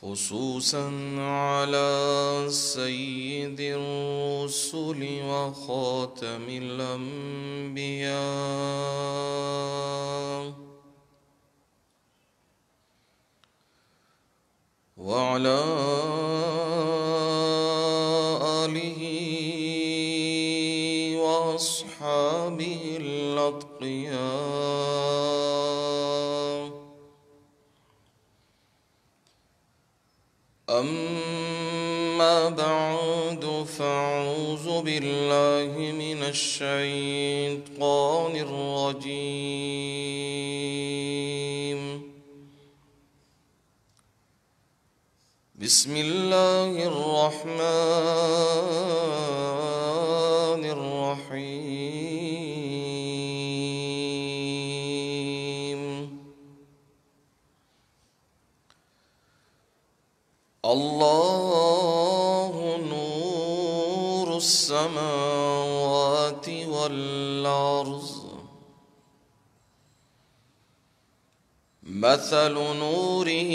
خصوصا على سيد الرسل وخاتم الأنبياء وعلى آله وأصحابه الأتقياء. أما بعد فأعوذ بالله من الشيطان الرجيم. بسم الله الرحمن الرحيم. الله نور السماوات والأرض. مثل نوره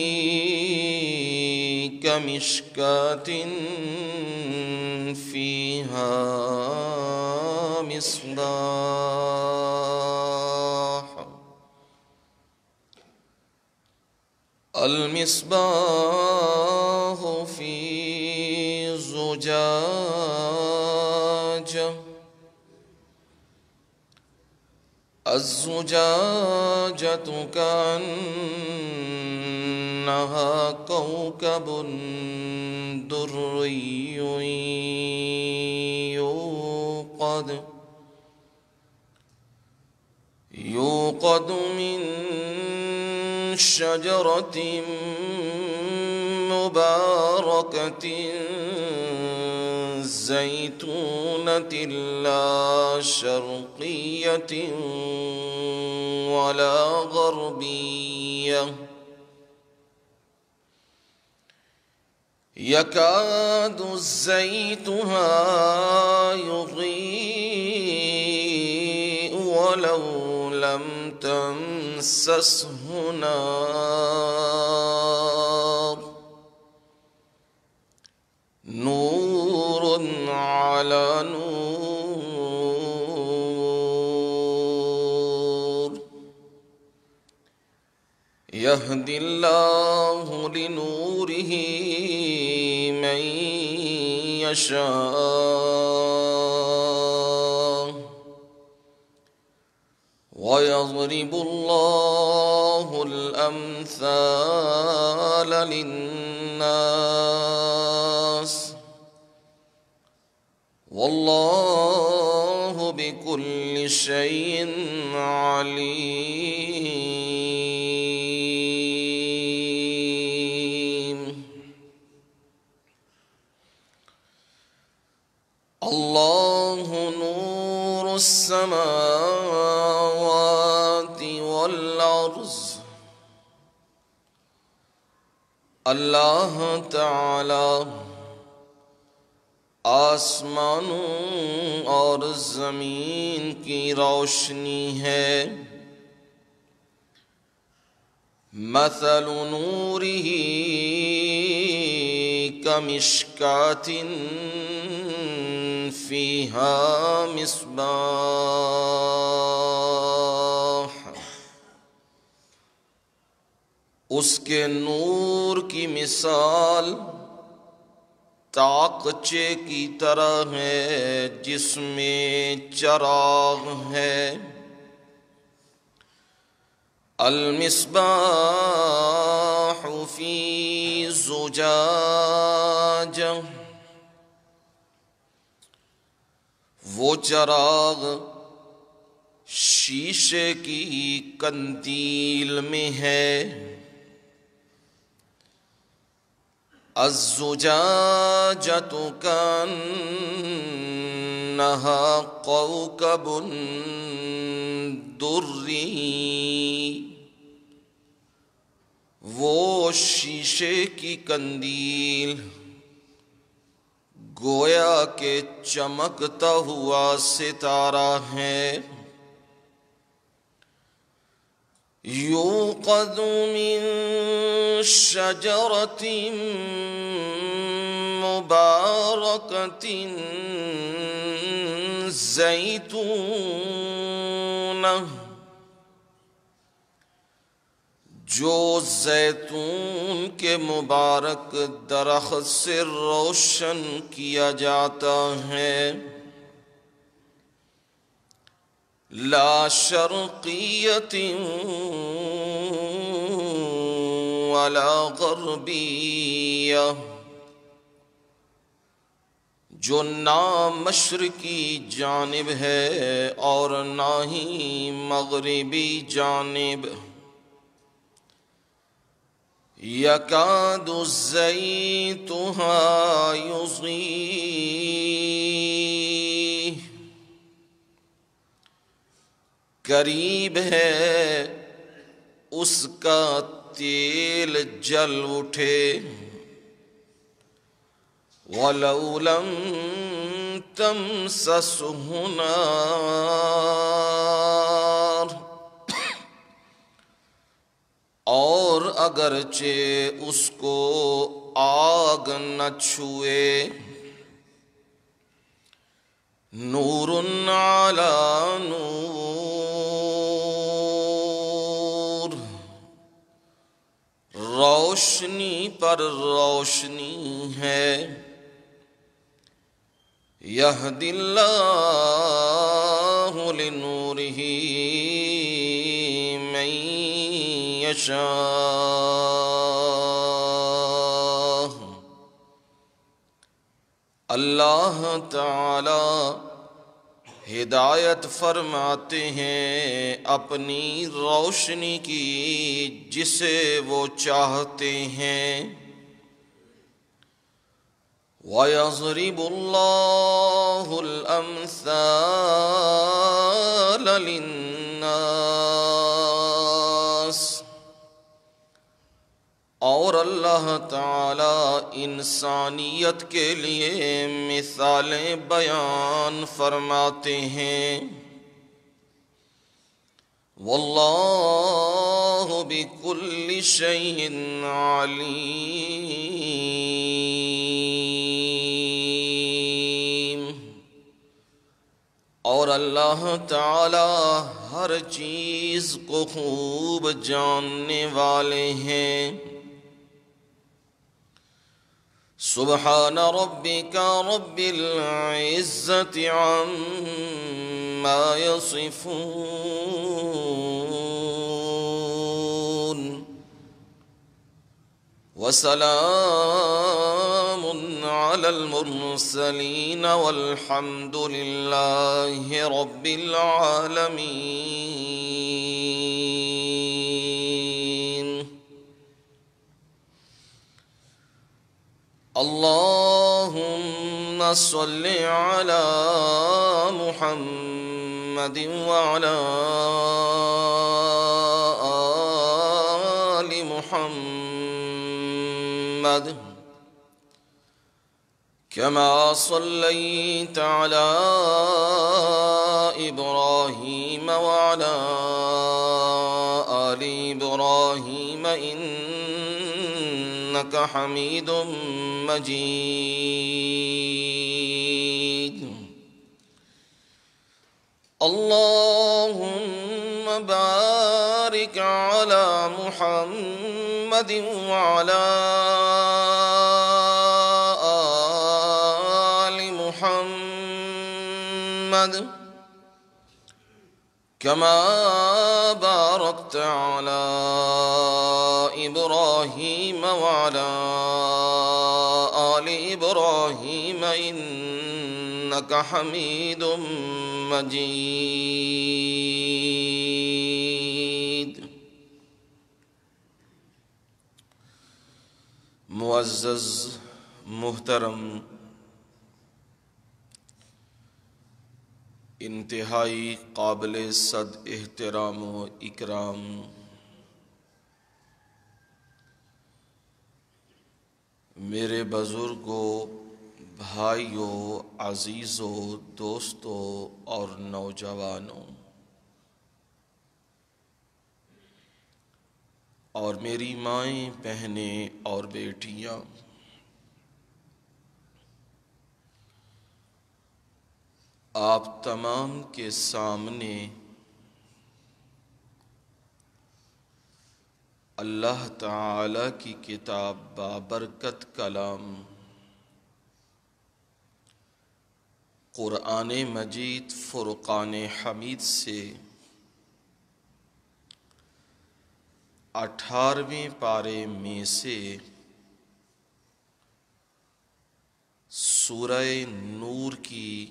كمشكاة فيها مصباح. المصباح في زجاجة. الزجاجة كأنها كوكب دري يوقد من شجرة مباركة زيتونة لا شرقية ولا غربية يكاد زيتها يضيء ولو لم تمسسه نار. نور على نور. يهدي الله لنوره من يشاء ويضرب الله الأمثال للناس والله بكل شيء عليم. الله نور السماوات والأرض. اللہ تعالی آسمانوں اور زمین کی روشنی ہے. مثل نورہ کمشکاۃ فیہا مصباح. اس کے نور کی مثال تاقچے کی طرح ہے جس میں چراغ ہے. المصباح فی زجاجہ. وہ چراغ شیشے کی قندیل میں ہے. الزجاجۃ کأنہا کوکب دری. وہ شیشے کی قندیل گویا کہ چمکتا ہوا ستارہ ہے. یوقد من شجرة مباركة زيتونة، جو زیتون کے مبارک درخت سے روشن کیا جاتا ہے، لا شرقیۃ ولا غربیہ، جو نہ مشرقی جانب ہے اور نہ ہی مغربی جانب، یکاد زیتها یضیء، قریب ہے اس کا تیل جل اٹھے، وَلَوْ لَمْ تَمْسَسْهُ نَارٌ، اور اگرچہ اس کو آگ نہ چھوئے، نور علی نور، روشنی پر روشنی ہے، یہدی اللہ لنورہ من یشاء، اللہ تعالی ہدایت فرماتے ہیں اپنی روشنی کی جسے وہ چاہتے ہیں، وَيَضْرِبُ اللَّهُ الْأَمْثَالَ لِلنَّاسِ، اور اللہ تعالی انسانیت کے لیے مثالیں بیان فرماتے ہیں، واللہ بکل شیء علیم، اور اللہ تعالی ہر چیز کو خوب جاننے والے ہیں۔ سبحان ربک رب العزة عما يصفون، وسلام على المرسلين والحمد لله رب العالمين۔ اللهم صل على محمد وعلى آل محمد، كما صليت على إبراهيم وعلى آل إبراهيم إنك حميد مجيد۔ اللهم بارك على محمد وعلى آل محمد، كما باركت على إبراهيم وعلى آل إبراهيم إنك حميد مجيد۔ معزز محترم انتہائی قابل صد احترام و اکرام میرے بزرگوں، بھائیوں، عزیزوں، دوستوں اور نوجوانوں، اور میری مائیں، بہنیں اور بیٹیاں، آپ تمام کے سامنے اللہ تعالی کی کتاب بابرکت کلام قرآن مجید فرقان حمید سے 18ویں پارے میں سے سورہ نور کی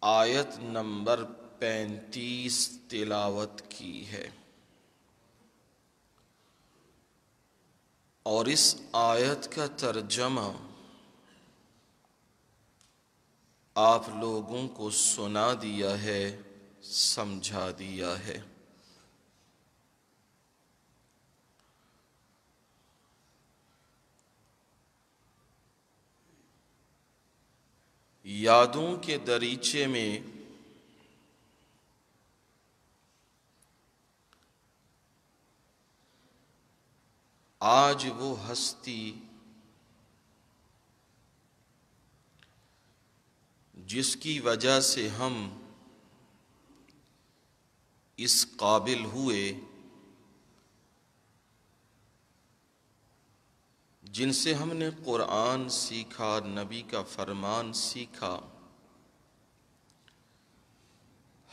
آیت نمبر 35 تلاوت کی ہے، اور اس آیت کا ترجمہ آپ لوگوں کو سنا دیا ہے، سمجھا دیا ہے۔ یادوں کے دریچے میں آج وہ ہستی جس کی وجہ سے ہم اس قابل ہوئے، جن سے ہم نے قرآن سیکھا، نبی کا فرمان سیکھا،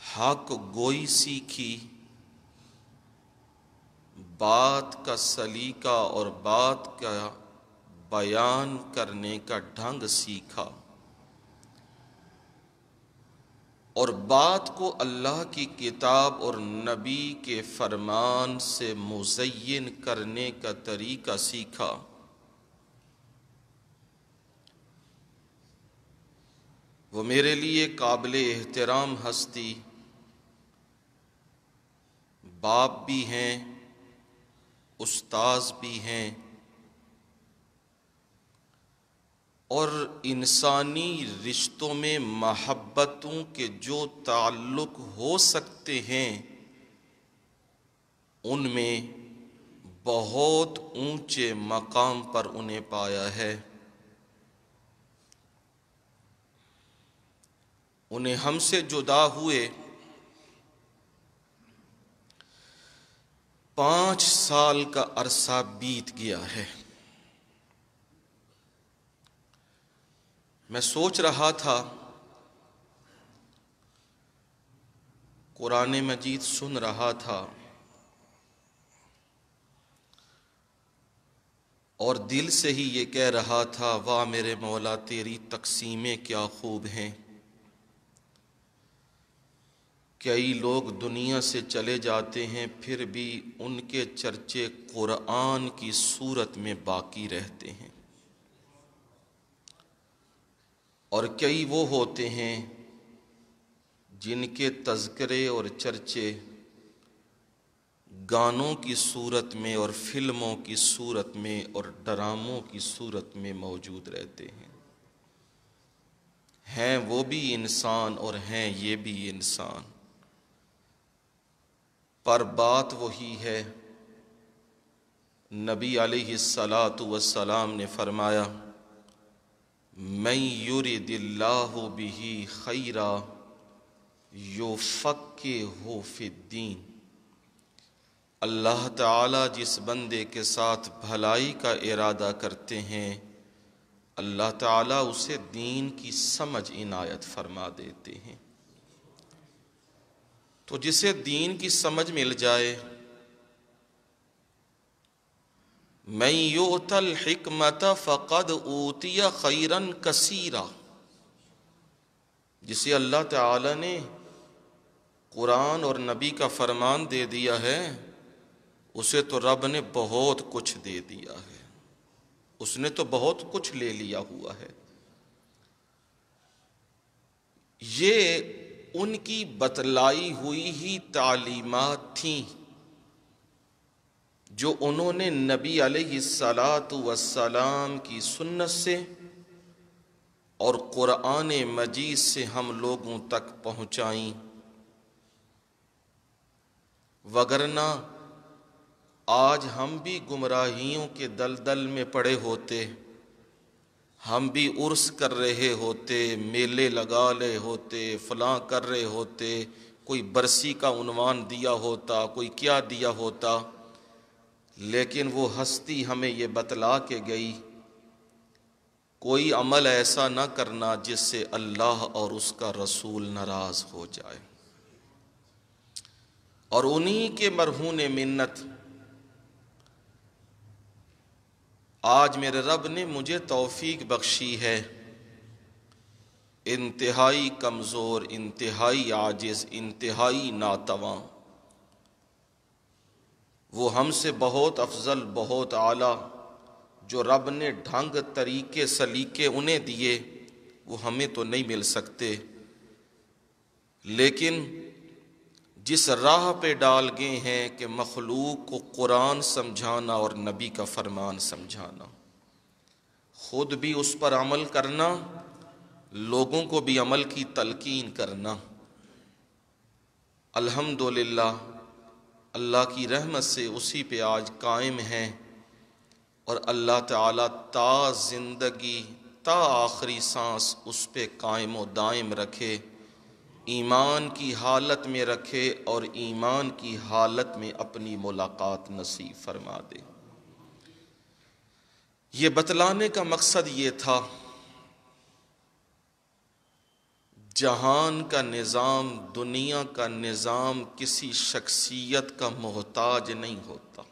حق گوئی سیکھی، بات کا سلیقہ اور بات کا بیان کرنے کا ڈھنگ سیکھا، اور بات کو اللہ کی کتاب اور نبی کے فرمان سے مزین کرنے کا طریقہ سیکھا، وہ میرے لیے قابل احترام ہستی باپ بھی ہیں، استاذ بھی ہیں، اور انسانی رشتوں میں محبتوں کے جو تعلق ہو سکتے ہیں ان میں بہت اونچے مقام پر انہیں پایا ہے۔ انہیں ہم سے جدا ہوئے 5 سال کا عرصہ بیت گیا ہے۔ میں سوچ رہا تھا، قرآن مجید سن رہا تھا، اور دل سے ہی یہ کہہ رہا تھا، واہ میرے مولا تیری تقسیمیں کیا خوب ہیں۔ کئی لوگ دنیا سے چلے جاتے ہیں، پھر بھی ان کے چرچے قرآن کی صورت میں باقی رہتے ہیں، اور کئی وہ ہوتے ہیں جن کے تذکرے اور چرچے گانوں کی صورت میں اور فلموں کی صورت میں اور ڈراموں کی صورت میں موجود رہتے ہیں وہ بھی انسان اور ہیں یہ بھی انسان، پر بات وہی ہے۔ نبی علیہ الصلاۃ والسلام نے فرمایا، من یرد اللہ بہ خیرا یفقہہ فی الدین، اللہ تعالی جس بندے کے ساتھ بھلائی کا ارادہ کرتے ہیں، اللہ تعالیٰ اسے دین کی سمجھ عنایت فرما دیتے ہیں۔ تو جسے دین کی سمجھ مل جائے، من یؤت الحکمت فقد اوتی خیرا کثیرا، جسے اللہ تعالی نے قرآن اور نبی کا فرمان دے دیا ہے، اسے تو رب نے بہت کچھ دے دیا ہے، اس نے تو بہت کچھ لے لیا ہوا ہے۔ یہ ان کی بتلائی ہوئی ہی تعلیمات تھیں جو انہوں نے نبی علیہ الصلاۃ والسلام کی سنت سے اور قرآن مجید سے ہم لوگوں تک پہنچائیں، وگرنہ آج ہم بھی گمراہیوں کے دلدل میں پڑے ہوتے، ہم بھی عرس کر رہے ہوتے، میلے لگا رہے ہوتے، فلاں کر رہے ہوتے، کوئی برسی کا عنوان دیا ہوتا، کوئی کیا دیا ہوتا، لیکن وہ ہستی ہمیں یہ بتلا کے گئی کوئی عمل ایسا نہ کرنا جس سے اللہ اور اس کا رسول ناراض ہو جائے۔ اور انہی کے مرہون منت آج میرے رب نے مجھے توفیق بخشی ہے، انتہائی کمزور، انتہائی عاجز، انتہائی ناتواں، وہ ہم سے بہت افضل، بہت اعلیٰ، جو رب نے ڈھنگ، طریقے، سلیقے انہیں دیے وہ ہمیں تو نہیں مل سکتے، لیکن جس راہ پہ ڈال گئے ہیں کہ مخلوق کو قرآن سمجھانا اور نبی کا فرمان سمجھانا، خود بھی اس پر عمل کرنا، لوگوں کو بھی عمل کی تلقین کرنا، الحمدللہ اللہ کی رحمت سے اسی پہ آج قائم ہیں، اور اللہ تعالیٰ تا زندگی، تا آخری سانس اس پہ قائم و دائم رکھے، ایمان کی حالت میں رکھے اور ایمان کی حالت میں اپنی ملاقات نصیب فرما دے۔ یہ بتلانے کا مقصد یہ تھا، جہان کا نظام، دنیا کا نظام کسی شخصیت کا محتاج نہیں ہوتا۔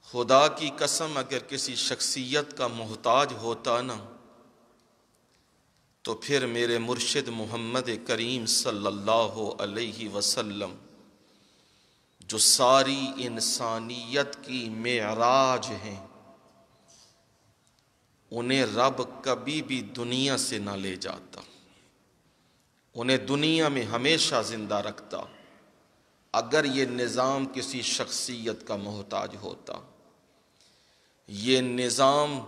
خدا کی قسم اگر کسی شخصیت کا محتاج ہوتا نا تو پھر میرے مرشد محمد کریم صلی اللہ علیہ وسلم جو ساری انسانیت کی معراج ہیں، انہیں رب کبھی بھی دنیا سے نہ لے جاتا، انہیں دنیا میں ہمیشہ زندہ رکھتا اگر یہ نظام کسی شخصیت کا محتاج ہوتا۔ یہ نظام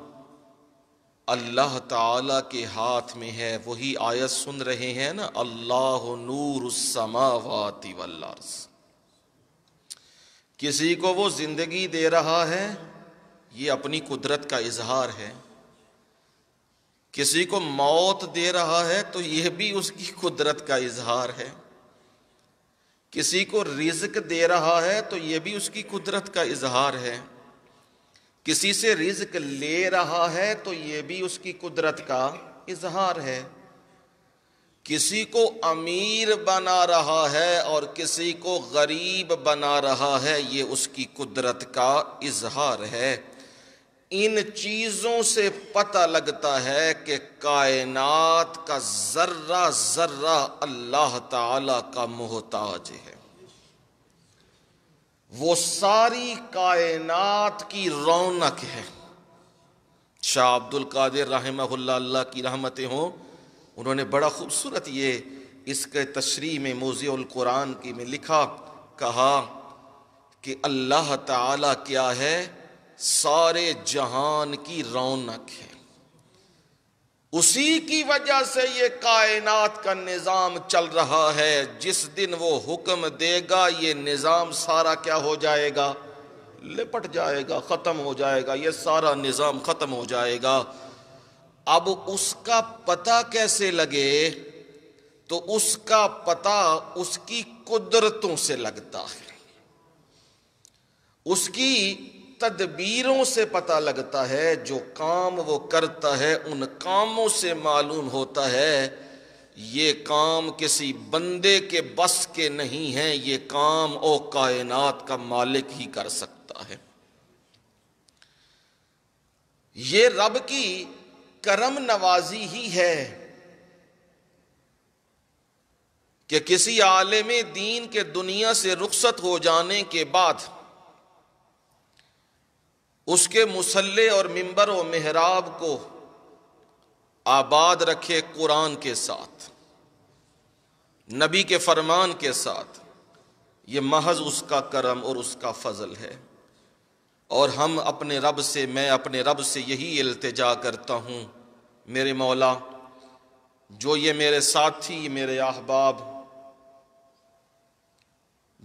اللہ تعالیٰ کے ہاتھ میں ہے، وہی آیت سن رہے ہیں نا، اللہ نور السماوات والارض۔ کسی کو وہ زندگی دے رہا ہے، یہ اپنی قدرت کا اظہار ہے، کسی کو موت دے رہا ہے تو یہ بھی اس کی قدرت کا اظہار ہے، کسی کو رزق دے رہا ہے تو یہ بھی اس کی قدرت کا اظہار ہے، کسی سے رزق لے رہا ہے تو یہ بھی اس کی قدرت کا اظہار ہے، کسی کو امیر بنا رہا ہے اور کسی کو غریب بنا رہا ہے، یہ اس کی قدرت کا اظہار ہے۔ ان چیزوں سے پتہ لگتا ہے کہ کائنات کا ذرہ ذرہ اللہ تعالی کا محتاج ہے، وہ ساری کائنات کی رونق ہے۔ شاہ عبد القادر رحمہ اللہ، اللہ کی رحمتیں ہوں، انہوں نے بڑا خوبصورت یہ اس کے تشریح میں موضع القرآن کی میں لکھا، کہا کہ اللہ تعالی کیا ہے؟ سارے جہان کی رونق ہے، اسی کی وجہ سے یہ کائنات کا نظام چل رہا ہے۔ جس دن وہ حکم دے گا یہ نظام سارا کیا ہو جائے گا؟ لپٹ جائے گا، ختم ہو جائے گا، یہ سارا نظام ختم ہو جائے گا۔ اب اس کا پتہ کیسے لگے؟ تو اس کا پتہ اس کی قدرتوں سے لگتا ہے، اس کی تدبیروں سے پتہ لگتا ہے، جو کام وہ کرتا ہے ان کاموں سے معلوم ہوتا ہے یہ کام کسی بندے کے بس کے نہیں ہیں، یہ کام او کائنات کا مالک ہی کر سکتا ہے۔ یہ رب کی کرم نوازی ہی ہے کہ کسی عالم دین کے دنیا سے رخصت ہو جانے کے بعد اس کے مصلی اور منبر و محراب کو آباد رکھے قرآن کے ساتھ، نبی کے فرمان کے ساتھ۔ یہ محض اس کا کرم اور اس کا فضل ہے، اور ہم اپنے رب سے، میں اپنے رب سے یہی التجا کرتا ہوں، میرے مولا جو یہ میرے ساتھی، میرے احباب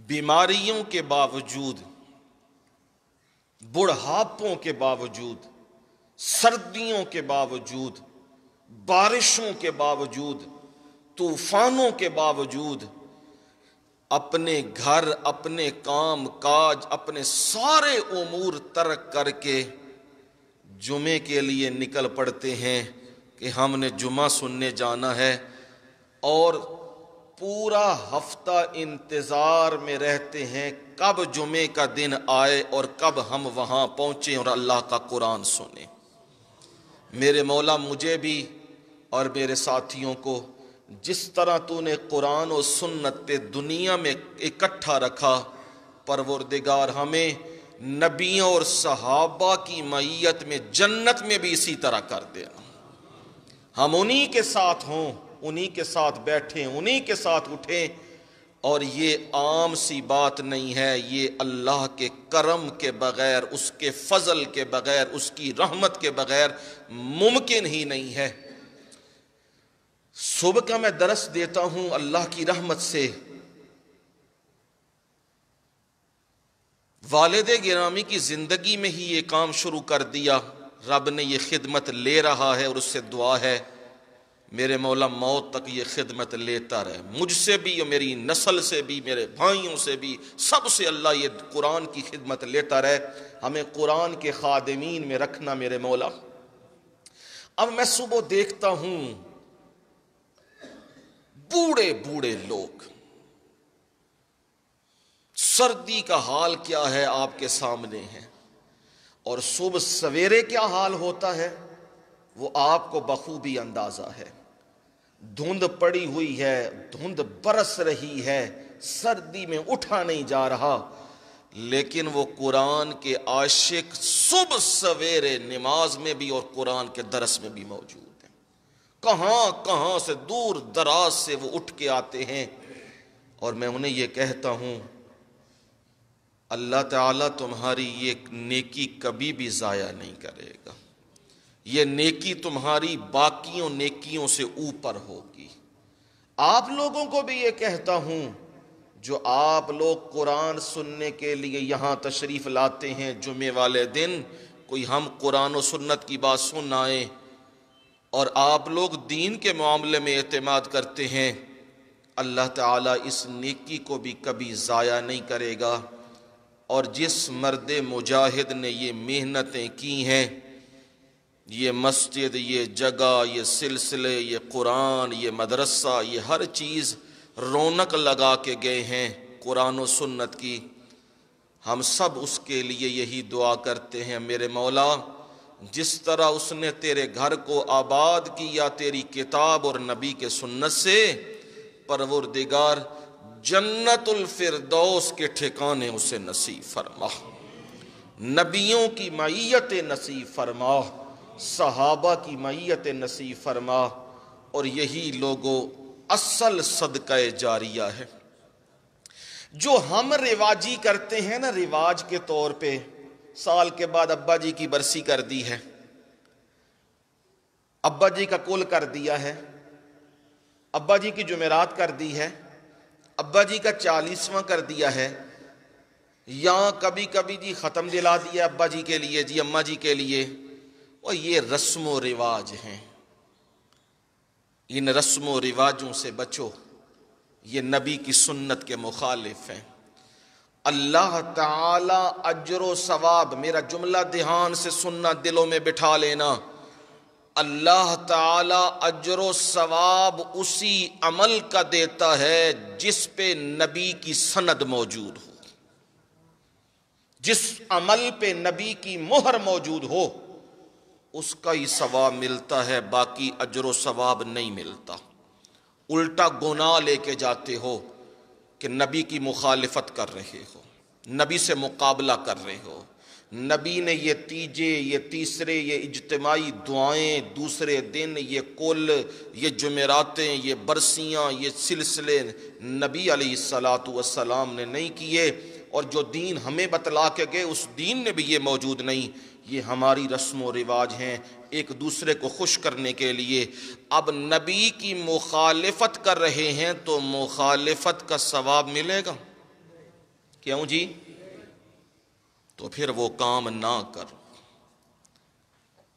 بیماریوں کے باوجود، بڑھاپوں کے باوجود، سردیوں کے باوجود، بارشوں کے باوجود، طوفانوں کے باوجود اپنے گھر، اپنے کام کاج، اپنے سارے امور ترک کر کے جمعے کے لیے نکل پڑتے ہیں کہ ہم نے جمعہ سننے جانا ہے، اور پورا ہفتہ انتظار میں رہتے ہیں کب جمعے کا دن آئے اور کب ہم وہاں پہنچیں اور اللہ کا قرآن سنیں۔ میرے مولا مجھے بھی اور میرے ساتھیوں کو جس طرح تو نے قرآن و سنت پہ دنیا میں اکٹھا رکھا، پروردگار ہمیں نبیوں اور صحابہ کی معیت میں جنت میں بھی اسی طرح کر دینا۔ ہم انہی کے ساتھ ہوں، انہی کے ساتھ بیٹھیں، انہی کے ساتھ اٹھیں، اور یہ عام سی بات نہیں ہے، یہ اللہ کے کرم کے بغیر، اس کے فضل کے بغیر، اس کی رحمت کے بغیر ممکن ہی نہیں ہے۔ صبح کا میں درس دیتا ہوں، اللہ کی رحمت سے والد گرامی کی زندگی میں ہی یہ کام شروع کر دیا، رب نے یہ خدمت لے رہا ہے، اور اس سے دعا ہے میرے مولا موت تک یہ خدمت لیتا رہے، مجھ سے بھی اور میری نسل سے بھی، میرے بھائیوں سے بھی، سب سے اللہ یہ قرآن کی خدمت لیتا رہے، ہمیں قرآن کے خادمین میں رکھنا میرے مولا۔ اب میں صبح دیکھتا ہوں بوڑھے بوڑھے لوگ، سردی کا حال کیا ہے آپ کے سامنے ہے، اور صبح سویرے کیا حال ہوتا ہے وہ آپ کو بخوبی اندازہ ہے۔ دھند پڑی ہوئی ہے، دھند برس رہی ہے، سردی میں اٹھا نہیں جا رہا، لیکن وہ قرآن کے عاشق صبح سویرے نماز میں بھی اور قرآن کے درس میں بھی موجود ہیں۔ کہاں کہاں سے دور دراز سے وہ اٹھ کے آتے ہیں، اور میں انہیں یہ کہتا ہوں اللہ تعالیٰ تمہاری یہ نیکی کبھی بھی ضائع نہیں کرے گا، یہ نیکی تمہاری باقیوں نیکیوں سے اوپر ہوگی۔ آپ لوگوں کو بھی یہ کہتا ہوں جو آپ لوگ قرآن سننے کے لیے یہاں تشریف لاتے ہیں جمعے والے دن، کوئی ہم قرآن و سنت کی بات سن آئیں اور آپ لوگ دین کے معاملے میں اعتماد کرتے ہیں، اللہ تعالیٰ اس نیکی کو بھی کبھی ضائع نہیں کرے گا۔ اور جس مرد مجاہد نے یہ محنتیں کی ہیں، یہ مسجد، یہ جگہ، یہ سلسلے، یہ قرآن، یہ مدرسہ، یہ ہر چیز رونق لگا کے گئے ہیں قرآن و سنت کی، ہم سب اس کے لیے یہی دعا کرتے ہیں میرے مولا جس طرح اس نے تیرے گھر کو آباد کیا تیری کتاب اور نبی کے سنت سے، پروردگار جنت الفردوس کے ٹھکانے اسے نصیب فرما، نبیوں کی معیت نصیب فرما، صحابہ کی معیت نصیب فرما، اور یہی لوگوں اصل صدقہ جاریہ ہے۔ جو ہم رواجی کرتے ہیں نا، رواج کے طور پہ سال کے بعد ابا جی کی برسی کر دی ہے، ابا جی کا کل کر دیا ہے، ابا جی کی جمعرات کر دی ہے، ابا جی کا 40واں کر دیا ہے، یا کبھی کبھی جی ختم دلا دیا ابا جی کے لیے، جی اماں جی کے لیے، اور یہ رسم و رواج ہیں، ان رسم و رواجوں سے بچو، یہ نبی کی سنت کے مخالف ہیں۔ اللہ تعالی اجر و ثواب، میرا جملہ دھیان سے سننا، دلوں میں بٹھا لینا، اللہ تعالی اجر و ثواب اسی عمل کا دیتا ہے جس پہ نبی کی سند موجود ہو، جس عمل پہ نبی کی مہر موجود ہو اس کا ہی ثواب ملتا ہے، باقی اجر و ثواب نہیں ملتا۔ الٹا گناہ لے کے جاتے ہو کہ نبی کی مخالفت کر رہے ہو، نبی سے مقابلہ کر رہے ہو، نبی نے یہ تیجے، یہ تیسرے، یہ اجتماعی دعائیں، دوسرے دن یہ کل، یہ جمعراتیں، یہ برسیاں، یہ سلسلے نبی علیہ السلام نے نہیں کیے، اور جو دین ہمیں بتلا کے گئے اس دین میں بھی یہ موجود نہیں، یہ ہماری رسم و رواج ہیں ایک دوسرے کو خوش کرنے کے لیے۔ اب نبی کی مخالفت کر رہے ہیں تو مخالفت کا ثواب ملے گا؟ کیوں جی؟ تو پھر وہ کام نہ کر،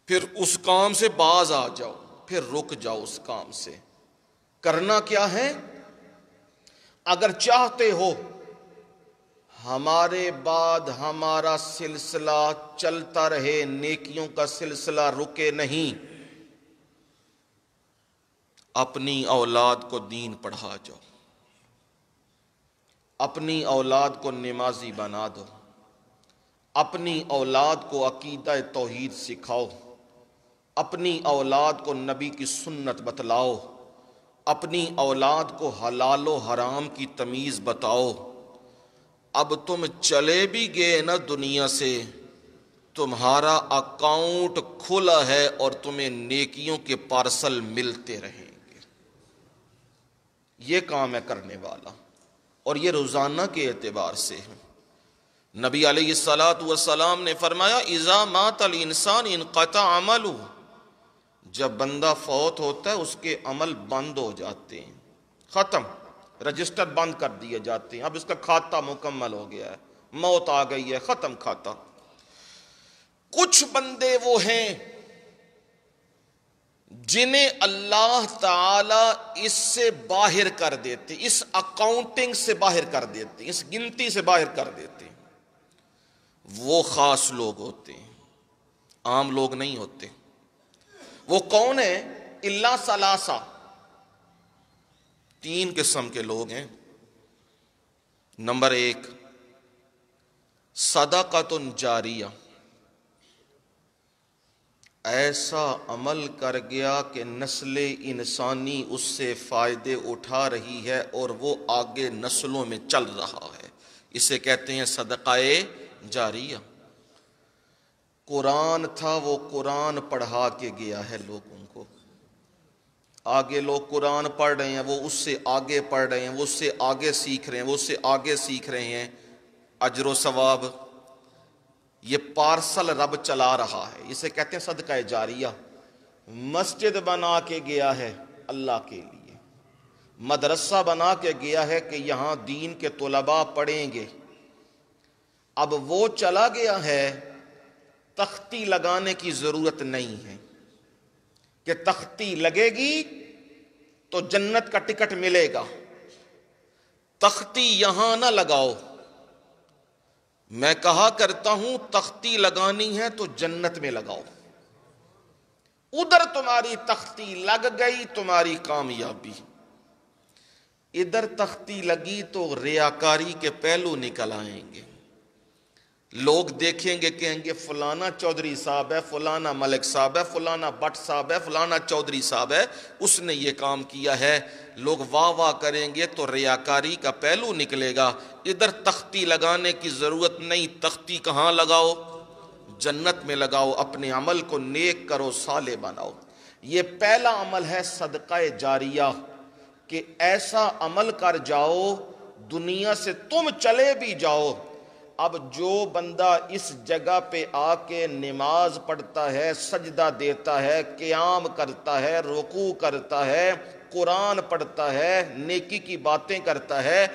پھر اس کام سے باز آ جاؤ، پھر رک جاؤ اس کام سے۔ کرنا کیا ہے؟ اگر چاہتے ہو ہمارے بعد ہمارا سلسلہ چلتا رہے، نیکیوں کا سلسلہ رکے نہیں، اپنی اولاد کو دین پڑھا جاؤ، اپنی اولاد کو نمازی بنا دو، اپنی اولاد کو عقیدہ توحید سکھاؤ، اپنی اولاد کو نبی کی سنت بتلاؤ، اپنی اولاد کو حلال و حرام کی تمیز بتاؤ۔ اب تم چلے بھی گئے نا دنیا سے، تمہارا اکاؤنٹ کھلا ہے اور تمہیں نیکیوں کے پارسل ملتے رہیں گے۔ یہ کام ہے کرنے والا، اور یہ روزانہ کے اعتبار سے ہے۔ نبی علیہ الصلوۃ والسلام نے فرمایا اذا مات الانسان انقطع عملہ، جب بندہ فوت ہوتا ہے اس کے عمل بند ہو جاتے ہیں، ختم، رجسٹر بند کر دیے جاتے ہیں، اب اس کا کھاتہ مکمل ہو گیا ہے، موت آ گئی ہے، ختم کھاتہ۔ کچھ بندے وہ ہیں جنہیں اللہ تعالی اس سے باہر کر دیتے، اس اکاؤنٹنگ سے باہر کر دیتے، اس گنتی سے باہر کر دیتے۔ وہ خاص لوگ ہوتے ہیں، عام لوگ نہیں ہوتے۔ وہ کون ہیں؟ الا ثلاثہ، 3 قسم کے لوگ ہیں۔ نمبر 1، صدقۃ جاریہ، ایسا عمل کر گیا کہ نسل انسانی اس سے فائدے اٹھا رہی ہے اور وہ آگے نسلوں میں چل رہا ہے، اسے کہتے ہیں صدقہ جاریہ۔ قرآن تھا، وہ قرآن پڑھا کے گیا ہے لوگوں کو، آگے لوگ قرآن پڑھ رہے ہیں، وہ اس سے آگے پڑھ رہے ہیں، وہ اس سے آگے سیکھ رہے ہیں، وہ اس سے آگے سیکھ رہے ہیں، اجر و ثواب، یہ پارسل رب چلا رہا ہے، اسے کہتے ہیں صدقہ جاریہ۔ مسجد بنا کے گیا ہے اللہ کے لیے، مدرسہ بنا کے گیا ہے کہ یہاں دین کے طلباء پڑھیں گے، اب وہ چلا گیا ہے، تختی لگانے کی ضرورت نہیں ہے کہ تختی لگے گی تو جنت کا ٹکٹ ملے گا، تختی یہاں نہ لگاؤ۔ میں کہا کرتا ہوں تختی لگانی ہے تو جنت میں لگاؤ، ادھر تمہاری تختی لگ گئی تمہاری کامیابی، ادھر تختی لگی تو ریاکاری کے پہلو نکل آئیں گے، لوگ دیکھیں گے کہیں گے فلانا چودھری صاحب ہے، فلانا ملک صاحب ہے، فلانا بٹ صاحب ہے، فلانا چودھری صاحب ہے، اس نے یہ کام کیا ہے، لوگ واہ واہ کریں گے تو ریاکاری کا پہلو نکلے گا۔ ادھر تختی لگانے کی ضرورت نہیں، تختی کہاں لگاؤ؟ جنت میں لگاؤ، اپنے عمل کو نیک کرو، صالح بناؤ۔ یہ پہلا عمل ہے صدقہ جاریہ، کہ ایسا عمل کر جاؤ دنیا سے تم چلے بھی جاؤ، اب جو بندہ اس جگہ پہ آ کے نماز پڑھتا ہے، سجدہ دیتا ہے، قیام کرتا ہے، رکوع کرتا ہے، قرآن پڑھتا ہے، نیکی کی باتیں کرتا ہے،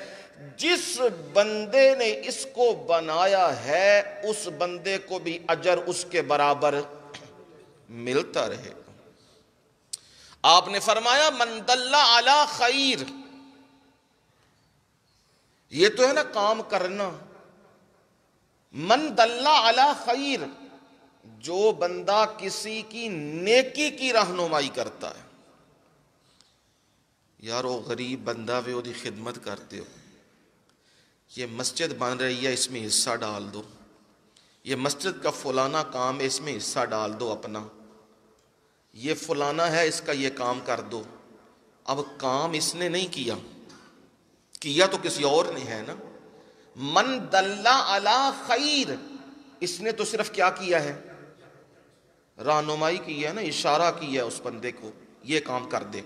جس بندے نے اس کو بنایا ہے اس بندے کو بھی اجر اس کے برابر ملتا رہے گا۔ آپ نے فرمایا من دل علی خیر، یہ تو ہے نا کام کرنا، من دل علی خیر، جو بندہ کسی کی نیکی کی رہنمائی کرتا ہے، یارو غریب بندہ وے دی خدمت کرتے ہو، یہ مسجد بن رہی ہے اس میں حصہ ڈال دو، یہ مسجد کا فلانا کام ہے اس میں حصہ ڈال دو اپنا، یہ فلانا ہے اس کا یہ کام کر دو۔ اب کام اس نے نہیں کیا تو کسی اور نے ہے نا۔ من دل علی خیر، اس نے تو صرف کیا کیا ہے؟ رہنمائی کی ہے نا، اشارہ کیا ہے اس بندے کو یہ کام کر دے۔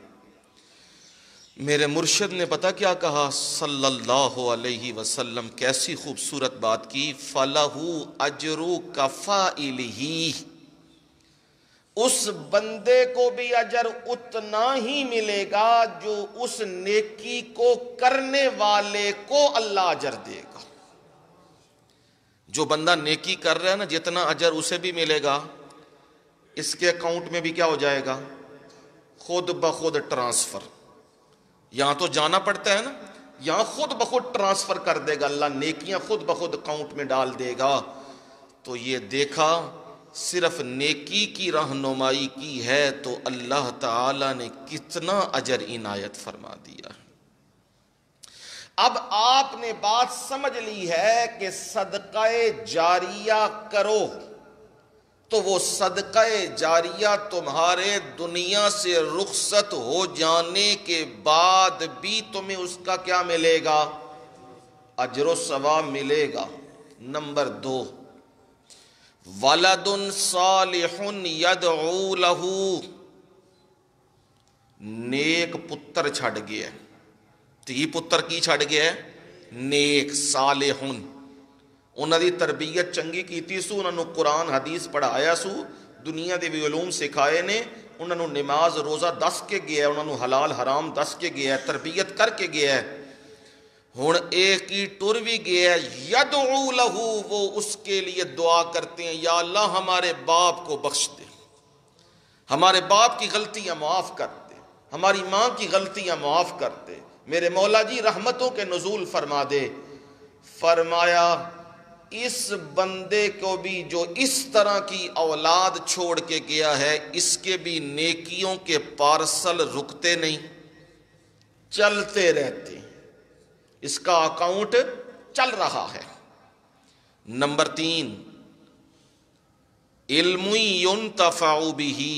میرے مرشد نے پتہ کیا کہا صلی اللہ علیہ وسلم، کیسی خوبصورت بات کی، فَلَهُ أَجْرُ كَفَائِلِهِ، اس بندے کو بھی اجر اتنا ہی ملے گا جو اس نیکی کو کرنے والے کو اللہ اجر دے گا۔ جو بندہ نیکی کر رہا ہے نا، جتنا اجر اسے بھی ملے گا، اس کے اکاؤنٹ میں بھی کیا ہو جائے گا؟ خود بخود ٹرانسفر۔ یہاں تو جانا پڑتا ہے نا، یہاں خود بخود ٹرانسفر کر دے گا اللہ، نیکیاں خود بخود اکاؤنٹ میں ڈال دے گا۔ تو یہ دیکھا، صرف نیکی کی رہنمائی کی ہے تو اللہ تعالی نے کتنا اجر عنایت فرما دیا۔ اب آپ نے بات سمجھ لی ہے کہ صدقہ جاریہ کرو تو وہ صدقہ جاریہ تمہارے دنیا سے رخصت ہو جانے کے بعد بھی تمہیں اس کا کیا ملے گا؟ اجر و ثواب ملے گا۔ نمبر 2، ولد صالح یدعو لہ، نیک پتر چھڑ گیا ہے۔ تی پتر کی چھڑ گیا ہے؟ نیک صالح۔ انہاں دی تربیت چنگی کیتی سو، انہاں نو قرآن حدیث پڑھایا سو، دنیا دے بھی علوم سکھائے نے، انہاں نو نماز روزہ دس کے گیا ہے، انہاں نو حلال حرام دس کے گیا ہے، تربیت کر کے گیا ہے۔ ہن ایک ہی ٹر بھی گیا ہے، یدعو لہو، وہ اس کے لیے دعا کرتے ہیں، یا اللہ ہمارے باپ کو بخش دے، ہمارے باپ کی غلطیاں معاف کر دے، ہماری ماں کی غلطیاں معاف کر دے، میرے مولا جی رحمتوں کے نزول فرما دے۔ فرمایا اس بندے کو بھی جو اس طرح کی اولاد چھوڑ کے گیا ہے، اس کے بھی نیکیوں کے پارسل رکتے نہیں، چلتے رہتے، اس کا اکاؤنٹ چل رہا ہے۔ نمبر 3، علم ينتفع به،